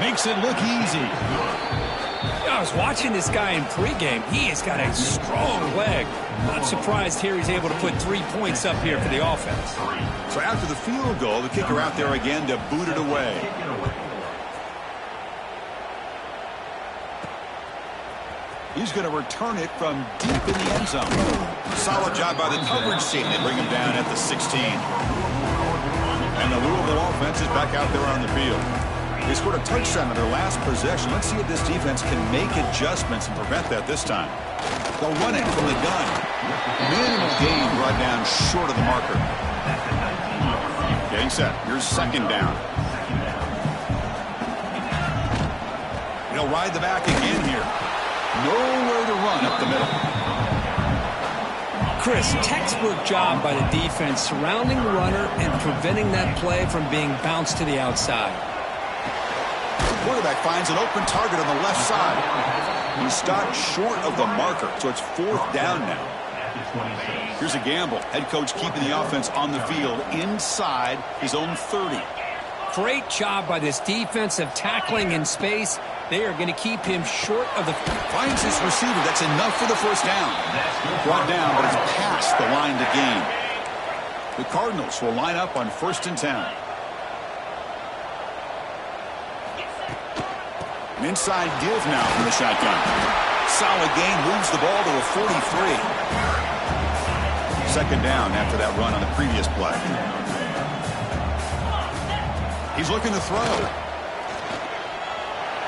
Makes it look easy. I was watching this guy in pregame. He has got a strong leg. Not surprised here he's able to put 3 points up here for the offense. So after the field goal, the kicker out there again to boot it away. He's going to return it from deep in the end zone. Solid job by the coverage team. They bring him down at the 16. And the Louisville offense is back out there on the field. They scored a touchdown in their last possession. Let's see if this defense can make adjustments and prevent that this time. They'll run it from the gun. Minimal gain brought down short of the marker. Getting set. Here's 2nd down. He'll ride the back again here. Nowhere to run up the middle. Chris, textbook job by the defense surrounding the runner and preventing that play from being bounced to the outside. The quarterback finds an open target on the left side. He stopped short of the marker, so it's 4th down now. Here's a gamble. Head coach keeping the offense on the field inside his own 30. Great job by this defensive tackling in space. They are going to keep him short of the... Finds his receiver. That's enough for the 1st down. Brought down, but it's past the line to gain. The Cardinals will line up on 1st and 10. An inside give now from the shotgun. Solid gain, moves the ball to a 43. 2nd down after that run on the previous play. He's looking to throw.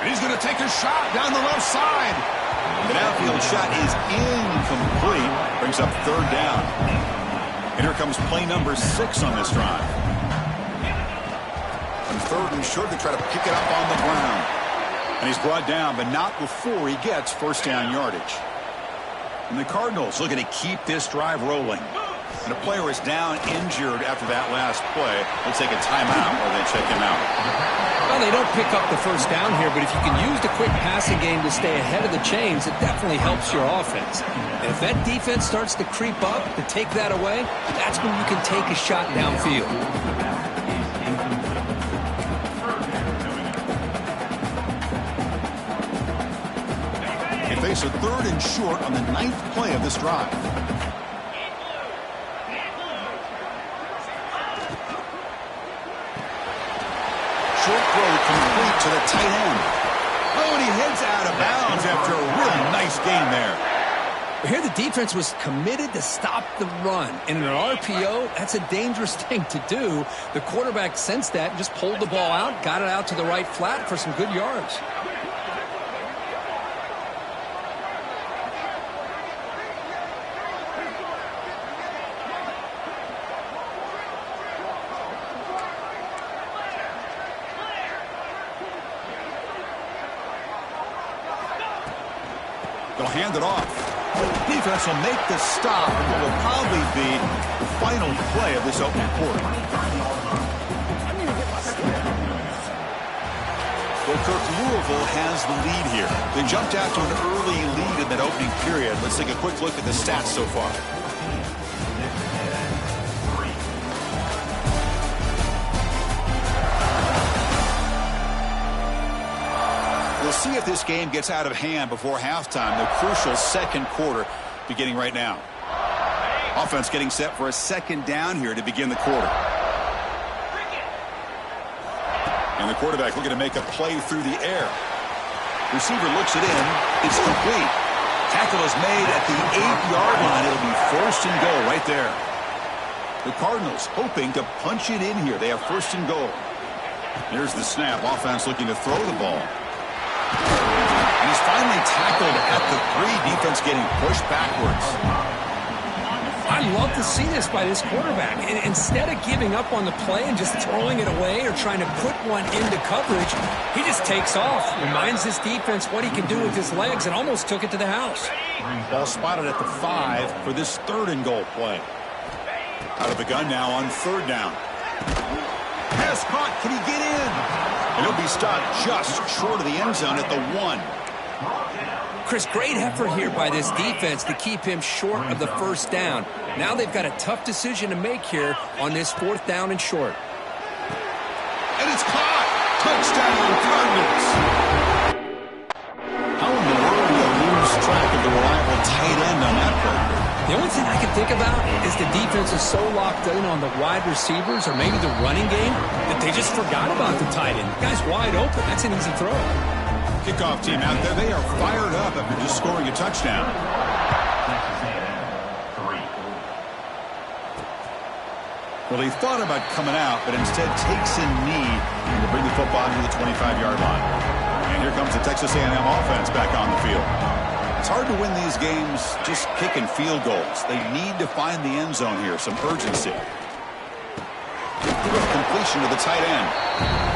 And he's going to take a shot down the left side. The downfield shot is incomplete. Brings up 3rd down. And here comes play number 6 on this drive. On 3rd and short, they try to pick it up on the ground. And he's brought down, but not before he gets 1st down yardage. And the Cardinals looking to keep this drive rolling. And a player is down injured after that last play. They'll take a timeout or they check him out. Well, they don't pick up the 1st down here, but if you can use the quick passing game to stay ahead of the chains, it definitely helps your offense. And if that defense starts to creep up to take that away, that's when you can take a shot downfield. They face a 3rd and short on the 9th play of this drive. Short throw complete to the tight end. Oh, and he heads out of bounds after a really nice gain there. Here the defense was committed to stop the run. And in an RPO, that's a dangerous thing to do. The quarterback sensed that and just pulled the ball out, got it out to the right flat for some good yards. They'll hand it off. He defense will make the stop and what will probably be the final play of this opening quarter. Well, Kirk, Louisville has the lead here. They jumped out to an early lead in that opening period. Let's take a quick look at the stats so far. We'll see if this game gets out of hand before halftime. The crucial second quarter beginning right now. Offense getting set for a second down here to begin the quarter. And the quarterback looking to make a play through the air. Receiver looks it in. It's complete. Tackle is made at the 8-yard line. It'll be first and goal right there. The Cardinals hoping to punch it in here. They have first and goal. Here's the snap. Offense looking to throw the ball. And he's finally tackled at the 3. Defense getting pushed backwards. I love to see this by this quarterback. And instead of giving up on the play and just throwing it away or trying to put one into coverage, he just takes off, reminds his defense what he can do with his legs, and almost took it to the house. Ball spotted at the 5 for this third and goal play. Out of the gun now on third down. Pass caught. Can he get in? And he'll be stopped just short of the end zone at the 1. Chris, great effort here by this defense to keep him short of the first down. Now they've got a tough decision to make here on this 4th down and short. And it's caught. Touchdown, Cardinals. How in the world do you lose track of the reliable tight end on that play? The only thing I can think about is the defense is so locked in on the wide receivers or maybe the running game that they just forgot about the tight end. The guy's wide open. That's an easy throw. Kickoff team out there. They are fired up after just scoring a touchdown. Well, he thought about coming out, but instead takes a knee to bring the football to the 25-yard line. And here comes the Texas A&M offense back on the field. It's hard to win these games just kicking field goals. They need to find the end zone here, some urgency. Completion to the tight end.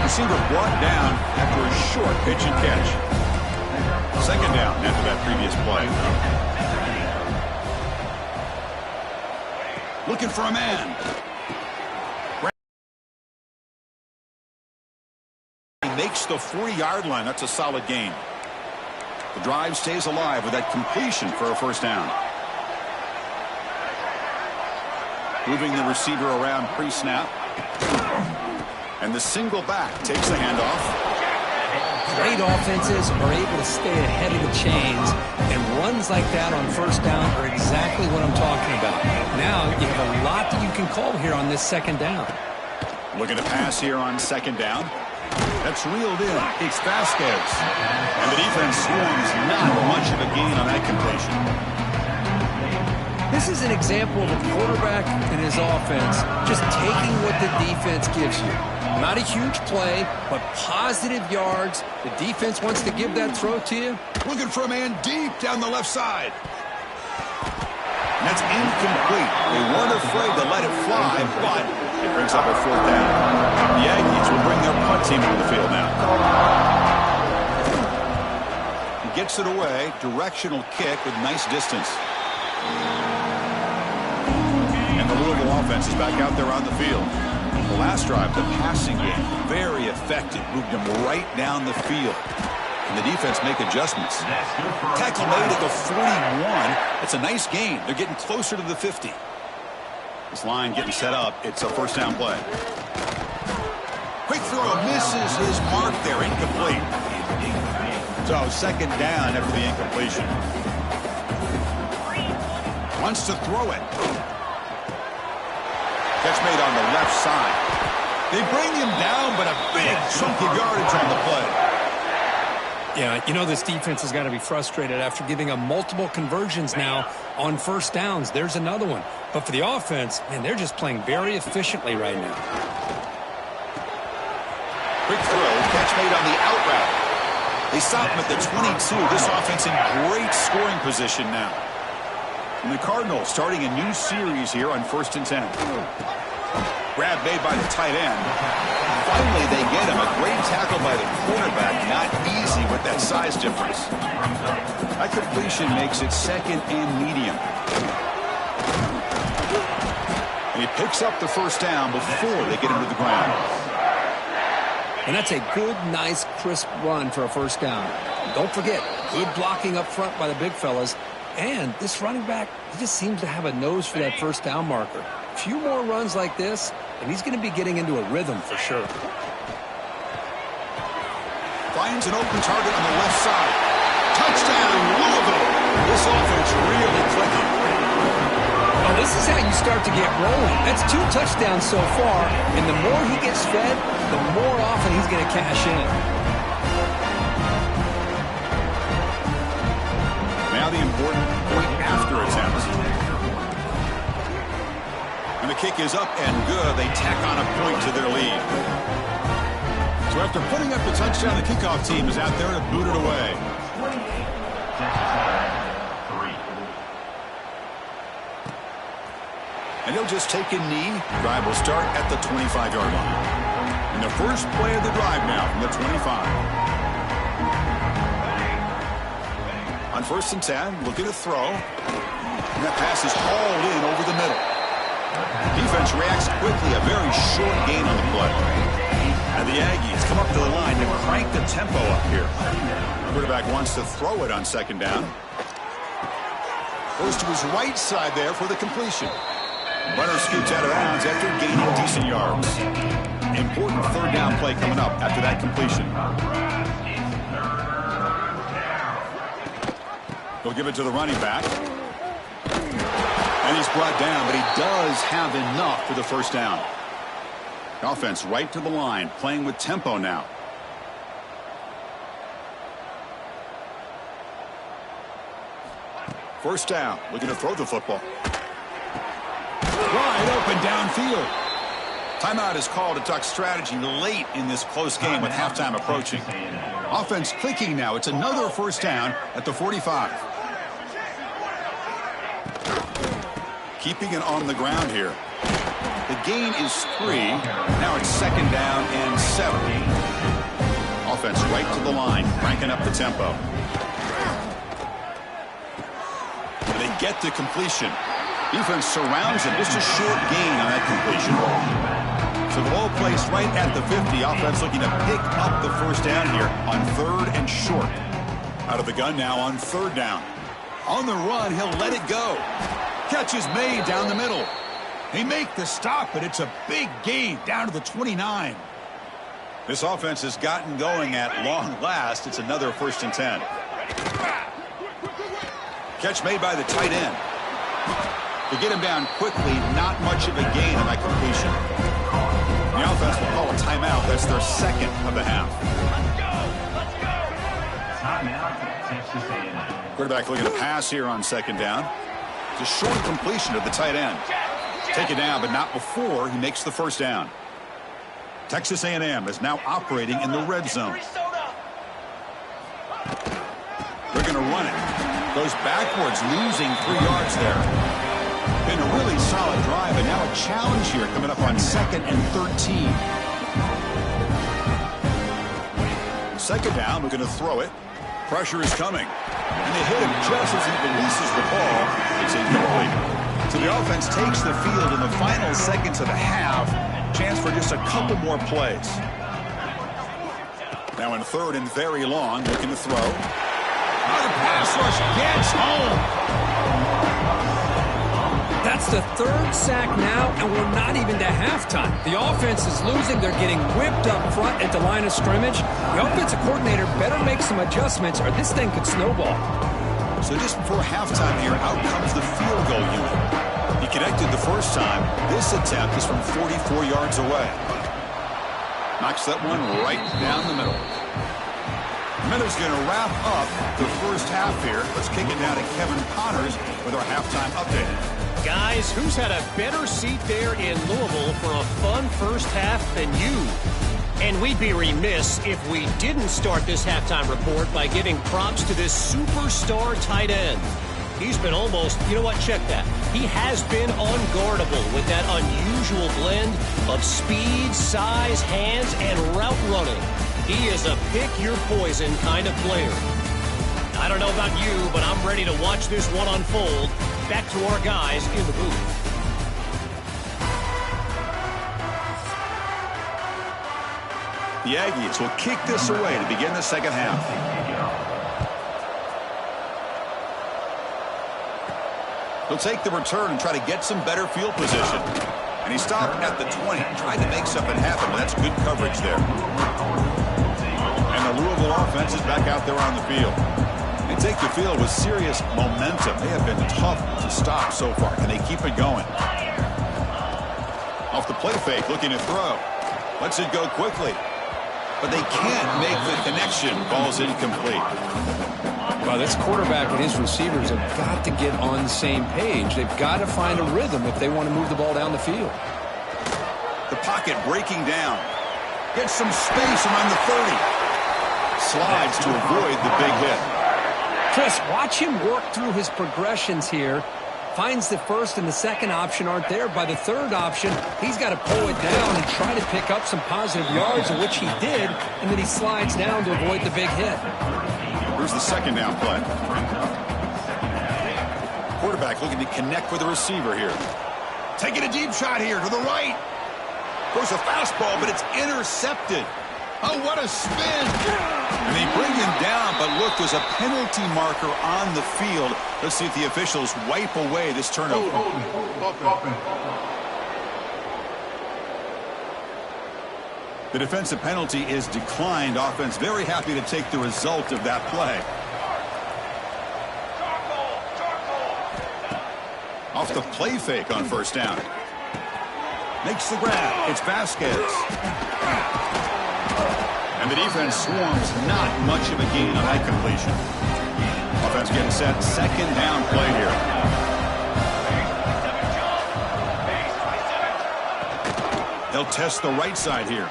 Receiver brought down after a short pitch and catch. Second down after that previous play. Looking for a man. He makes the 40-yard line. That's a solid gain. The drive stays alive with that completion for a first down. Moving the receiver around pre-snap. And the single back takes the handoff. Great offenses are able to stay ahead of the chains, and runs like that on first down are exactly what I'm talking about. Now you have a lot that you can call here on this second down. Looking to pass here on second down. That's reeled in. It's Vasquez. And the defense swarms not much of a gain on that completion. This is an example of a quarterback and his offense just taking what the defense gives you. Not a huge play, but positive yards. The defense wants to give that throw to you. Looking for a man deep down the left side. And that's incomplete. They weren't afraid to let it fly, but it brings up a fourth down. The Aggies will bring their punt team on the field now. He gets it away. Directional kick with nice distance. And the Louisville offense is back out there on the field. The last drive, the passing game, very effective. Moved them right down the field. And the defense make adjustments. Tackle made at the 41. It's a nice gain. They're getting closer to the 50. This line getting set up. It's a first down play. Quick throw misses his mark there. Incomplete. So second down after the incompletion. Wants to throw it. Catch made on the left side. They bring him down, but a big chunk of yardage on the play. Yeah, you know this defense has got to be frustrated after giving up multiple conversions now on first downs. There's another one. But for the offense, man, they're just playing very efficiently right now. Quick throw, catch made on the out route. They stop him at the 22. This offense in great scoring position now. And the Cardinals starting a new series here on 1st and 10. Grab made by the tight end. Finally, they get him. A great tackle by the quarterback. Not easy with that size difference. That completion makes it second and medium. And he picks up the first down before they get him to the ground. And that's a good, nice, crisp run for a first down. Don't forget, good blocking up front by the big fellas. And this running back, he just seems to have a nose for that first down marker. A few more runs like this, and he's going to be getting into a rhythm for sure. Finds an open target on the left side. Touchdown, Louisville. This offense really clicking. Oh, this is how you start to get rolling. That's 2 touchdowns so far, and the more he gets fed, the more often he's going to cash in. Now the important point after attempt. And the kick is up and good. They tack on a point to their lead. So after putting up the touchdown, the kickoff team is out there to boot it away. And he'll just take a knee. Drive will start at the 25-yard line. And the first play of the drive now from the 25. On 1st and 10, looking to throw. And that pass is hauled in over the middle. Defense reacts quickly. A very short gain on the play. And the Aggies come up to the line to crank the tempo up here. The quarterback wants to throw it on 2nd down. Goes to his right side there for the completion. Runner scoots out of bounds after gaining decent yards. Important 3rd down play coming up after that completion. They'll give it to the running back. And he's brought down, but he does have enough for the first down. Offense right to the line, playing with tempo now. First down, looking to throw the football. Wide open downfield. Timeout is called to talk strategy late in this close game with halftime approaching. Offense clicking now. It's another first down at the 45. Keeping it on the ground here. The gain is 3. Now it's 2nd down and 7. Offense right to the line, cranking up the tempo. They get the completion. Defense surrounds him. Just a short gain on that completion. So the ball placed right at the 50. Offense looking to pick up the first down here on 3rd and short. Out of the gun now on 3rd down. On the run, he'll let it go. Catch is made down the middle. They make the stop, but it's a big gain down to the 29. This offense has gotten going at long last. It's another 1st and 10. Catch made by the tight end. To get him down quickly, not much of a gain on that completion. The offense will call a timeout. That's their 2nd of the half. Quarterback looking to pass here on 2nd down. It's a short completion to the tight end. Take it down, but not before he makes the first down. Texas A&M is now operating in the red zone. They're going to run it. Goes backwards, losing 3 yards there. Been a really solid drive, and now a challenge here coming up on 2nd and 13. 2nd down, we're going to throw it. Pressure is coming. And they hit him just as he releases the ball. It's incomplete. So the offense takes the field in the final seconds of the half. Chance for just a couple more plays. Now in 3rd and very long, looking to throw. The pass rush gets home. That's the 3rd sack now, and we're not even to halftime. The offense is losing. They're getting whipped up front at the line of scrimmage. The offensive coordinator better make some adjustments, or this thing could snowball. So just before halftime here, out comes the field goal unit. He connected the first time. This attempt is from 44 yards away. Knocks that one right down the middle. Miller's going to wrap up the first half here. Let's kick it down to Kevin Connors with our halftime update. Guys, who's had a better seat there in Louisville for a fun first half than you? And we'd be remiss if we didn't start this halftime report by giving props to this superstar tight end. He's been almost, you know what, check that. He has been unguardable with that unusual blend of speed, size, hands, and route running. He is a pick-your-poison kind of player. I don't know about you, but I'm ready to watch this one unfold. Back to our guys in the booth. The Aggies will kick this away to begin the second half. He'll take the return and try to get some better field position. And he stopped at the 20, trying to make something happen, but that's good coverage there. And the Louisville offense is back out there on the field. They take the field with serious momentum. They have been tough to stop so far. Can they keep it going? Off the play fake, looking to throw. Lets it go quickly. But they can't make the connection. Ball's incomplete. Well, this quarterback and his receivers have got to get on the same page. They've got to find a rhythm if they want to move the ball down the field. The pocket breaking down. Gets some space around the 30. Slides to avoid the big hit. Chris, watch him work through his progressions here. Finds the first and the second option aren't there. By the third option, he's got to pull it down and try to pick up some positive yards, of which he did, and then he slides down to avoid the big hit. Here's the second down play. Quarterback looking to connect with the receiver here. Taking a deep shot here to the right. Goes a fastball, but it's intercepted. Oh, what a spin. And they bring him down, but look, there's a penalty marker on the field. Let's see if the officials wipe away this turnover. The defensive penalty is declined. Offense very happy to take the result of that play. Off the play fake on first down. Makes the grab. It's Vasquez. And the defense swarms not much of a gain on that completion. Offense getting set. Second down play here. They'll test the right side here.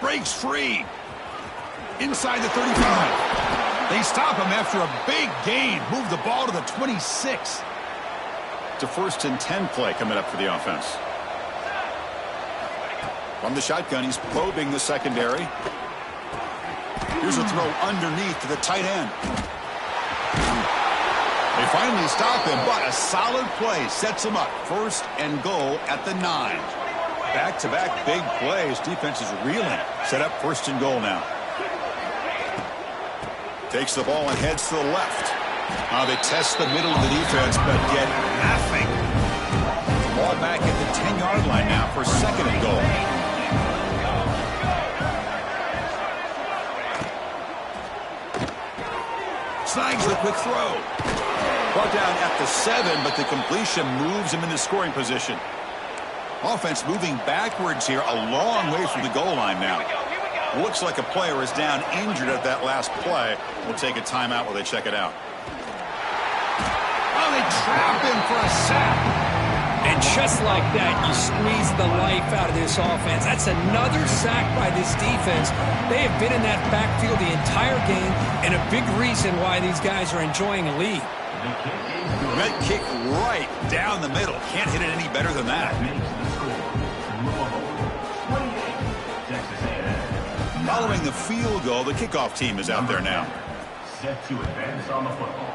Breaks free. Inside the 35. They stop him after a big gain. Move the ball to the 26. It's a 1st and 10 play coming up for the offense. From the shotgun, he's probing the secondary. Here's a throw underneath to the tight end. They finally stop him, but a solid play sets him up. 1st and goal at the 9. Back-to-back big plays. Defense is reeling. Set up 1st and goal now. Takes the ball and heads to the left. They test the middle of the defense, but get nothing. Ball back at the 10-yard line now for 2nd and goal. Snags the quick throw. Brought down at the 7, but the completion moves him into scoring position. Offense moving backwards here, a long way from the goal line now. Looks like a player is down injured at that last play. We'll take a timeout while they check it out. Oh, they trap him for a sack. And just like that, you squeeze the life out of this offense. That's another sack by this defense. They have been in that backfield the entire game, and a big reason why these guys are enjoying a lead. That kick right down the middle. Can't hit it any better than that. Following the field goal, the kickoff team is out there now. Set to advance on the football.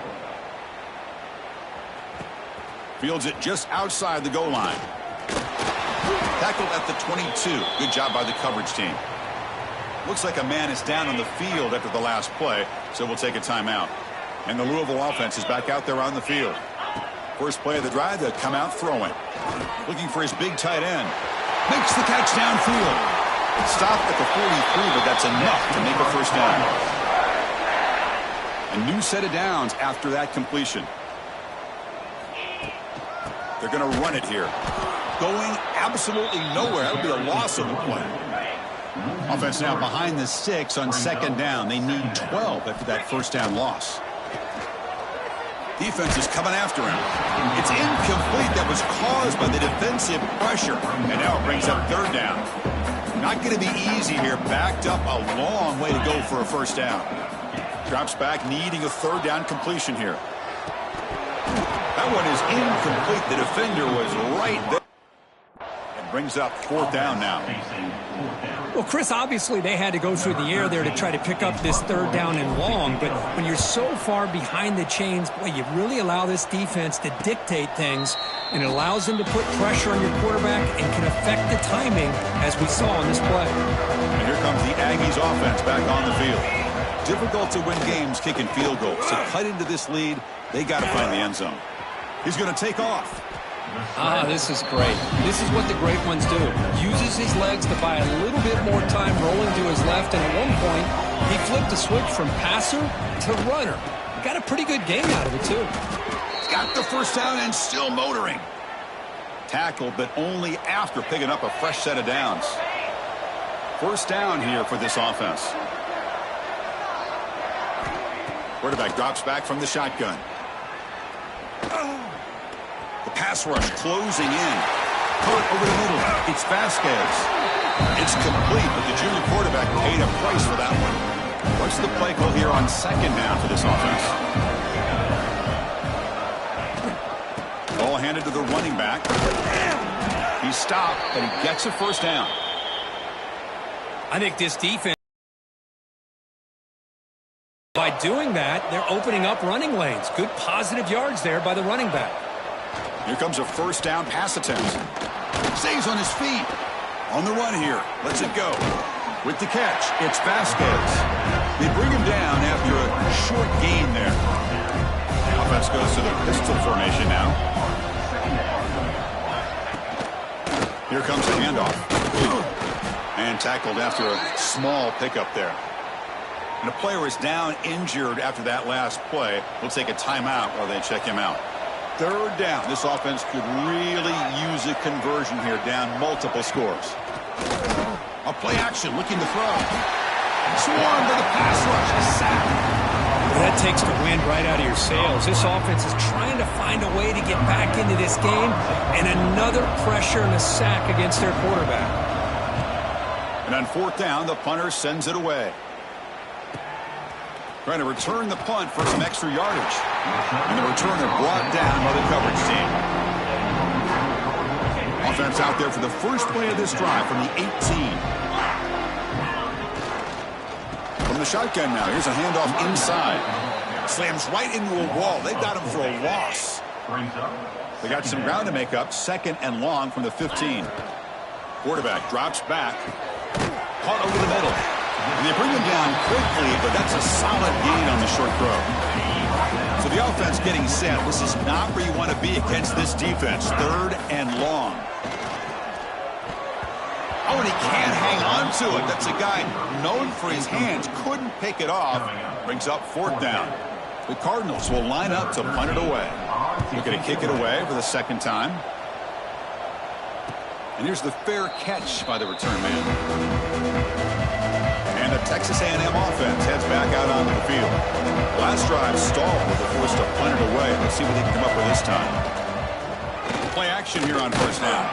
Fields it just outside the goal line. Tackled at the 22. Good job by the coverage team. Looks like a man is down on the field after the last play, so we'll take a timeout. And the Louisville offense is back out there on the field. First play of the drive, they'll come out throwing. Looking for his big tight end. Makes the catch downfield. Stopped at the 43, but that's enough to make a 1st down. A new set of downs after that completion. They're going to run it here. Going absolutely nowhere. That would be a loss of the play. Offense now behind the 6 on 2nd down. They need 12 after that 1st down loss. Defense is coming after him. It's incomplete. That was caused by the defensive pressure. And now it brings up 3rd down. Not going to be easy here. Backed up a long way to go for a 1st down. Drops back, needing a 3rd down completion here. incomplete. The defender was right there. And brings up 4th down now. Well, Chris, obviously they had to go through the air there to try to pick up this 3rd down and long, but when you're so far behind the chains, boy, you really allow this defense to dictate things, and it allows them to put pressure on your quarterback and can affect the timing, as we saw in this play. And here comes the Aggies offense back on the field. Difficult to win games kicking field goals. To cut into this lead, they got to find the end zone. He's going to take off. This is great. This is what the great ones do. Uses his legs to buy a little bit more time rolling to his left, and at one point, he flipped the switch from passer to runner. Got a pretty good game out of it, too. He's got the 1st down and still motoring. Tackled, but only after picking up a fresh set of downs. 1st down here for this offense. Quarterback drops back from the shotgun. The pass rush closing in. Caught over the middle. It's Vasquez. It's complete, but the junior quarterback paid a price for that one. What's the play call here on 2nd down for this offense? Ball handed to the running back. He stopped, but he gets a 1st down. I think this defense, by doing that, they're opening up running lanes. Good positive yards there by the running back. Here comes a 1st down pass attempt. Stays on his feet. On the run here. Lets it go. With the catch, it's Vasquez. They bring him down after a short gain there. The offense goes to the pistol formation now. Here comes the handoff. And tackled after a small pickup there. And the player is down injured after that last play. We'll take a timeout while they check him out. 3rd down. This offense could really use a conversion here, down multiple scores. A play action, looking to throw. Swarmed by the pass rush, a sack. That takes the wind right out of your sails. This offense is trying to find a way to get back into this game, and another pressure and a sack against their quarterback. And on 4th down, the punter sends it away. Trying to return the punt for some extra yardage. And the returner brought down by the coverage team. Offense out there for the first play of this drive from the 18. From the shotgun now, here's a handoff inside. Slams right into a wall. They got him for a loss. They got some ground to make up. 2nd and long from the 15. Quarterback drops back. Caught over the middle. And they bring him down quickly, but that's a solid gain on the short throw. So the offense getting set. This is not where you want to be against this defense. 3rd and long. Oh, and he can't hang on to it. That's a guy known for his hands. Couldn't pick it off. Brings up 4th down. The Cardinals will line up to punt it away. Looking to kick it away for the 2nd time. And here's the fair catch by the return man. And the Texas A&M offense heads back out onto the field. Last drive stalled with the force to punt it away. Let's see what they can come up with this time. Play action here on 1st down.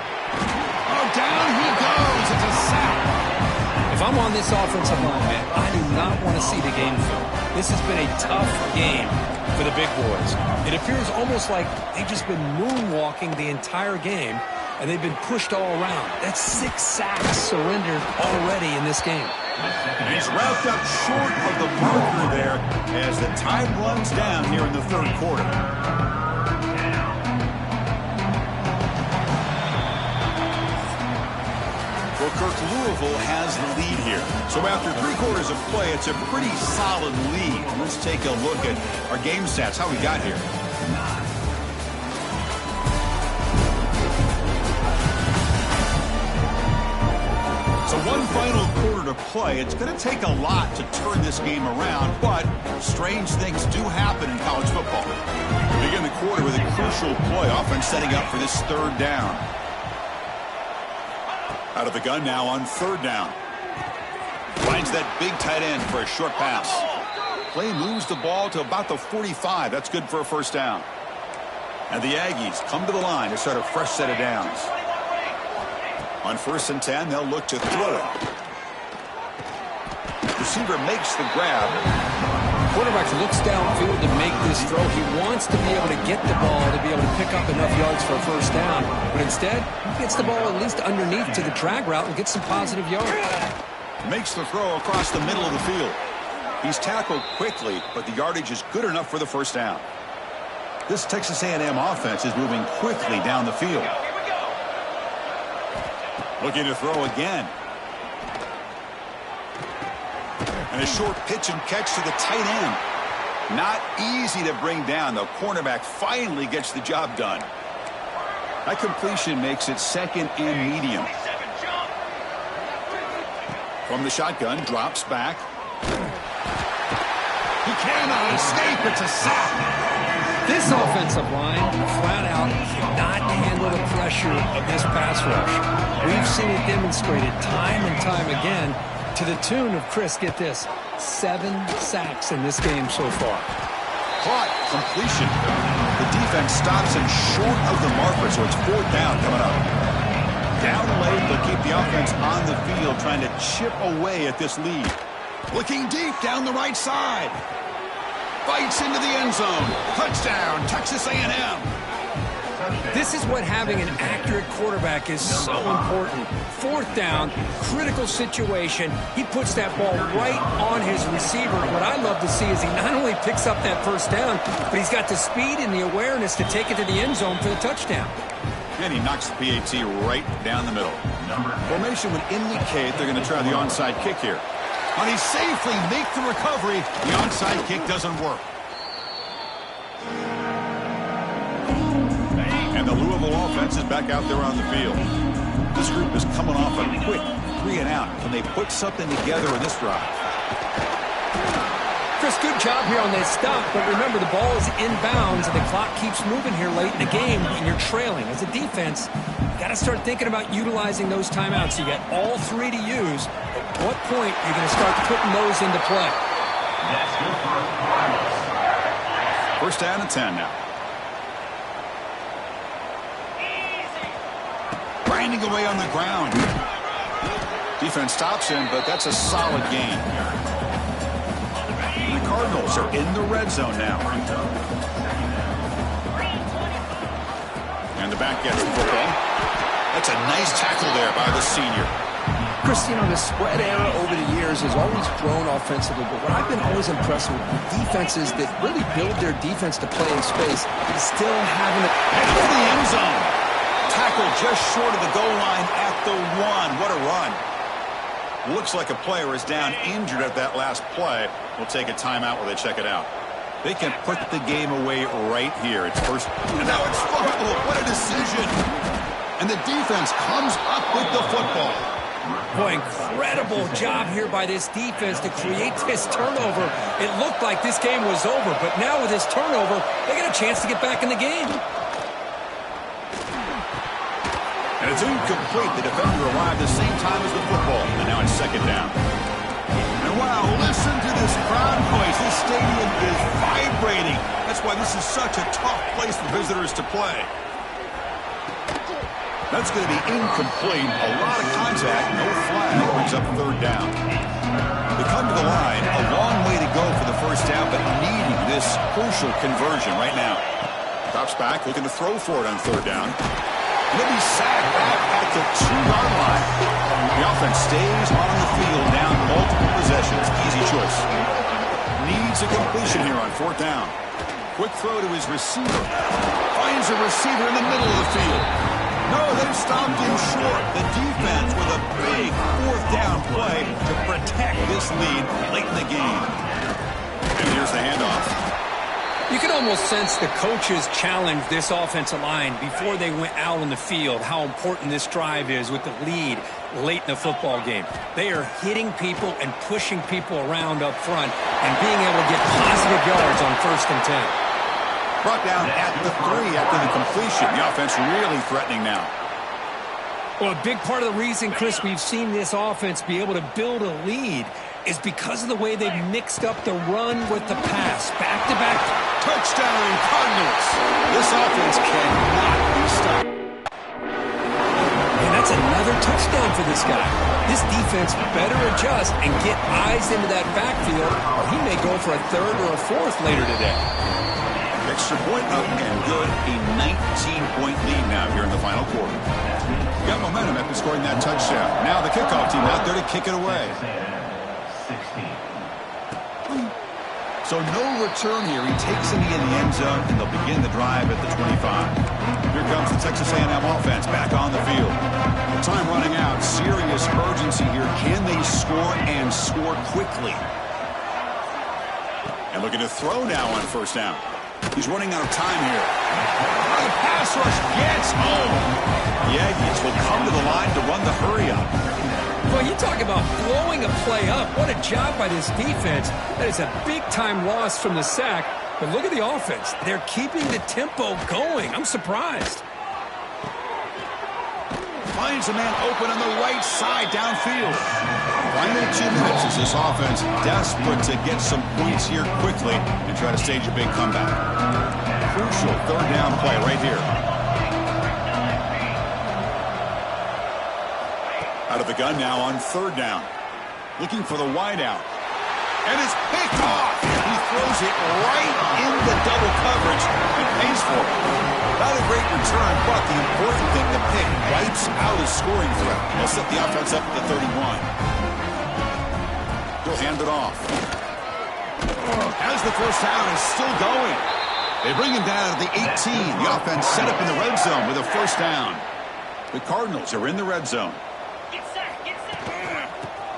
Oh, down he goes. It's a sack. If I'm on this offensive line, man, I do not want to see the game film. This has been a tough game for the big boys. It appears almost like they've just been moonwalking the entire game, and they've been pushed all around. That's 6 sacks surrendered already in this game. And he's wrapped up short of the marker there as the time runs down here in the 3rd quarter. Well, Kirk, Louisville has the lead here. So after 3 quarters of play, it's a pretty solid lead. Let's take a look at our game stats, how we got here. So one final quarter to play. It's going to take a lot to turn this game around, but strange things do happen in college football. We begin the quarter with a crucial play. Offense setting up for this 3rd down. Out of the gun now on 3rd down. Finds that big tight end for a short pass. Play moves the ball to about the 45. That's good for a 1st down. And the Aggies come to the line to start a fresh set of downs. On 1st and 10, they'll look to throw it. Receiver makes the grab. quarterback looks downfield to make this throw. He wants to be able to get the ball to be able to pick up enough yards for a first down. But instead, he gets the ball at least underneath to the drag route and gets some positive yards. Makes the throw across the middle of the field. He's tackled quickly, but the yardage is good enough for the first down. This Texas A&M offense is moving quickly down the field. Looking to throw again. And a short pitch and catch to the tight end. Not easy to bring down. The cornerback finally gets the job done. That completion makes it second and medium. From the shotgun, drops back. He cannot escape. It's a sack. This offensive line, flat out, cannot handle the pressure of this pass rush. We've seen it demonstrated time and time again to the tune of, Chris, get this, 7 sacks in this game so far. Caught. Completion. The defense stops him short of the marker, so it's 4th down coming up. Down late, they'll keep the offense on the field, trying to chip away at this lead. Looking deep down the right side. Bites into the end zone. Touchdown, Texas A&M. This is what having an accurate quarterback is so important. 4th down, critical situation. He puts that ball right on his receiver. What I love to see is he not only picks up that first down, but he's got the speed and the awareness to take it to the end zone for the touchdown. And he knocks the PAT right down the middle. Formation would indicate they're going to try the onside kick here. And he safely makes the recovery. The onside kick doesn't work. And the Louisville offense is back out there on the field. This group is coming off a quick 3 and out. Can they put something together in this drive? Chris, good job here on that stop, but remember the ball is inbounds and the clock keeps moving here late in the game and you're trailing. As a defense, you got to start thinking about utilizing those timeouts. You got all 3 to use. At what point are you going to start putting those into play? First down and 10 now. Grinding away on the ground. Defense stops him, but that's a solid gain. The Cardinals are in the red zone now. And the back gets the football. That's a nice tackle there by the senior. Chris, you know, the spread era over the years has always grown offensively, but what I've been always impressed with defenses that really build their defense to play in space is still having it into the end zone. Tackle just short of the goal line at the 1. What a run. Looks like a player is down injured at that last play. We'll take a timeout while they check it out. They can put the game away right here. It's first. And now it's fumbled. What a decision. And the defense comes up with the football. Boy, incredible job here by this defense to create this turnover. It looked like this game was over, but now with this turnover, they get a chance to get back in the game. And it's incomplete. The defender arrived the same time as the football. And now it's 2nd down. And wow, listen to this crowd noise. This stadium is vibrating. That's why this is such a tough place for visitors to play. That's going to be incomplete. A lot of contact. No flag. Brings up 3rd down. They come to the line. A long way to go for the first down, but needing this crucial conversion right now. Drops back, looking to throw for it on 3rd down. He'll be sacked back at the 2-yard line. The offense stays on the field, down multiple possessions. Easy choice. Needs a completion here on 4th down. Quick throw to his receiver. Finds a receiver in the middle of the field. No, they've stopped him short. The defense with a big 4th down play to protect this lead late in the game. And here's the handoff. You can almost sense the coaches challenge this offensive line before they went out on the field, how important this drive is with the lead late in the football game. They are hitting people and pushing people around up front and being able to get positive yards on 1st and 10. Brought down at the 3 after the completion. The offense really threatening now. Well, a big part of the reason, Chris, we've seen this offense be able to build a lead is because of the way they've mixed up the run with the pass. Back-to-back. Touchdown, Cardinals. This offense cannot be stopped. And that's another touchdown for this guy. This defense better adjust and get eyes into that backfield, or he may go for a third or a fourth later today. Extra point up and good. A 19-point lead now here in the final quarter. Got momentum after scoring that touchdown. Now the kickoff team out there to kick it away. So no return here. He takes it in the end zone, and they'll begin the drive at the 25. Here comes the Texas A&M offense back on the field. The time running out. Serious urgency here. Can they score and score quickly? And looking to throw now on first down. He's running out of time here. The pass rush gets home. The Aggies will come to the line to run the hurry up. Well, you talk about blowing a play up. What a job by this defense. That is a big-time loss from the sack. But look at the offense. They're keeping the tempo going. I'm surprised. Finds a man open on the right side downfield. Final 2 minutes as this offense desperate to get some points here quickly and try to stage a big comeback. Crucial third down play right here. Out of the gun now on third down. Looking for the wide out. And it's picked off. He throws it right into double coverage and pays for it. Not a great return, but the important thing, the pick wipes out his scoring threat. He'll set the offense up at the 31. He'll hand it off. As the first down is still going. They bring him down at the 18. The offense set up in the red zone with a first down. The Cardinals are in the red zone.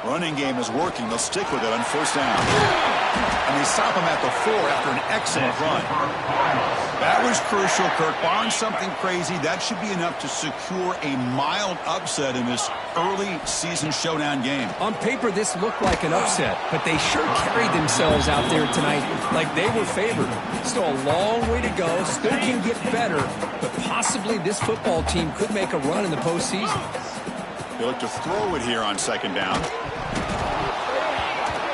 Running game is working. They'll stick with it on first down. And they stop him at the 4 after an excellent run. That was crucial, Kirk. Barring something crazy, that should be enough to secure a mild upset in this early season showdown game. On paper, this looked like an upset, but they sure carried themselves out there tonight like they were favored. Still a long way to go. Still can get better, but possibly this football team could make a run in the postseason. They look to throw it here on second down.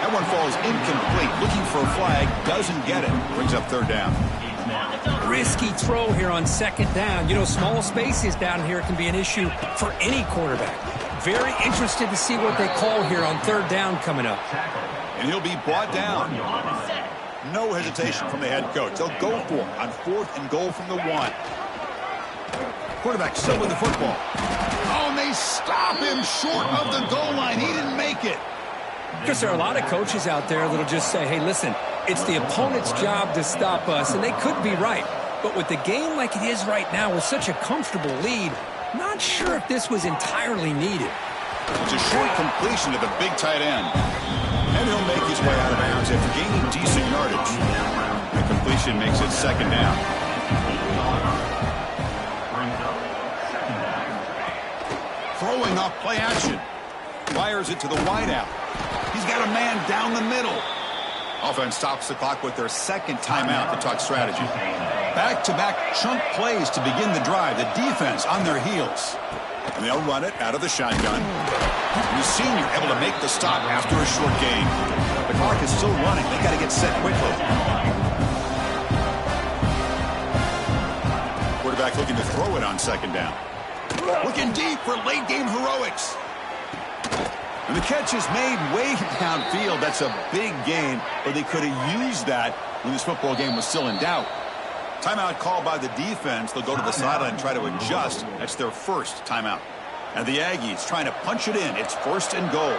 That one falls incomplete. Looking for a flag. Doesn't get it. Brings up third down. Risky throw here on second down. You know, small spaces down here can be an issue for any quarterback. Very interested to see what they call here on third down coming up. And he'll be brought down. No hesitation from the head coach. They'll go for it on 4th and goal from the 1. Quarterback still with the football. Oh, and they stop him short of the goal line. He didn't make it. Because there are a lot of coaches out there that'll just say, hey, listen, it's the opponent's job to stop us, and they could be right. But with the game like it is right now with such a comfortable lead, not sure if this was entirely needed. It's a short completion to the big tight end. And he'll make his way out of bounds after gaining decent yardage. The completion makes it second down. Throwing off play action. Fires it to the wideout. He's got a man down the middle. Offense stops the clock with their second timeout to talk strategy. Back-to-back chunk plays to begin the drive. The defense on their heels. And they'll run it out of the shotgun. And the senior able to make the stop after a short gain. The clock is still running. They got to get set quickly. Quarterback looking to throw it on second down. Looking deep for late game heroics. And the catch is made way downfield. That's a big gain, but they could have used that when this football game was still in doubt. Timeout called by the defense. They'll go to the sideline and try to adjust. That's their first timeout. And the Aggies trying to punch it in. It's 1st and goal.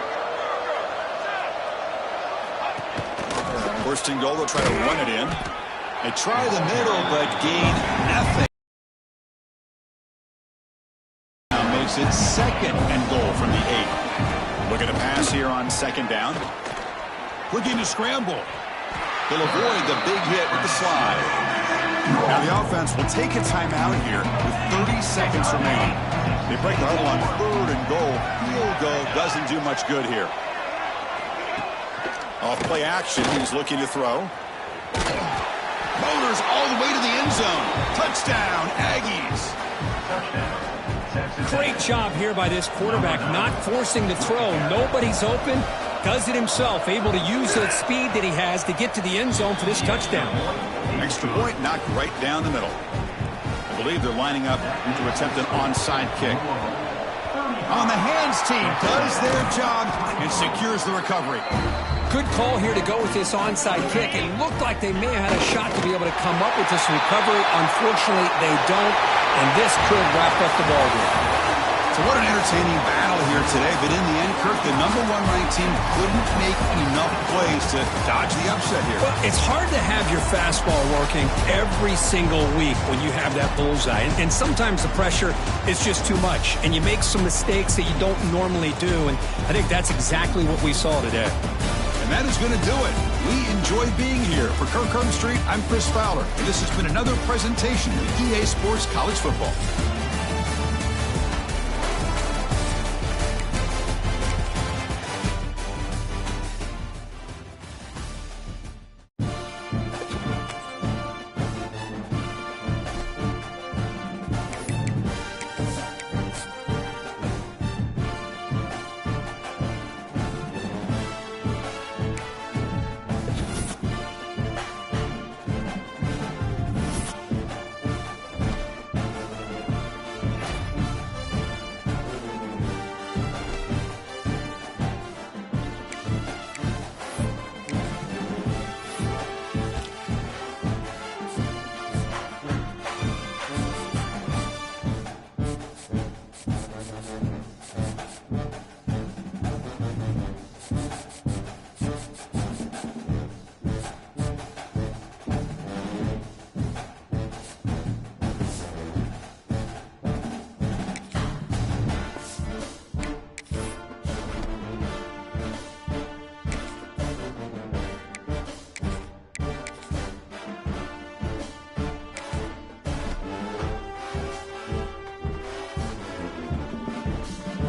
1st and goal. They'll try to run it in. They try the middle, but gain nothing. Now makes it 2nd and goal from the 8. Looking to pass here on second down. Looking to scramble. They'll avoid the big hit with the slide. Now the offense will take a timeout here with 30 seconds remaining. They break the huddle on 3rd and goal. Field goal doesn't do much good here. Off play action, he's looking to throw. Motors all the way to the end zone. Touchdown, Aggies. Great job here by this quarterback, not forcing the throw. Nobody's open. Does it himself, able to use the speed that he has to get to the end zone for this touchdown. Extra point knocked right down the middle. I believe they're lining up to attempt an onside kick. On the hands team does their job and secures the recovery. Good call here to go with this onside kick. It looked like they may have had a shot to be able to come up with this recovery. Unfortunately, they don't, and this could wrap up the ball game. So what an entertaining battle here today. But in the end, Kirk, the #1 ranked team couldn't make enough plays to dodge the upset here. Well, it's hard to have your fastball working every single week when you have that bullseye. And sometimes the pressure is just too much, and you make some mistakes that you don't normally do. And I think that's exactly what we saw today. And that is going to do it. We enjoy being here. For Kirk Herbstreit, I'm Chris Fowler. And this has been another presentation of EA Sports College Football.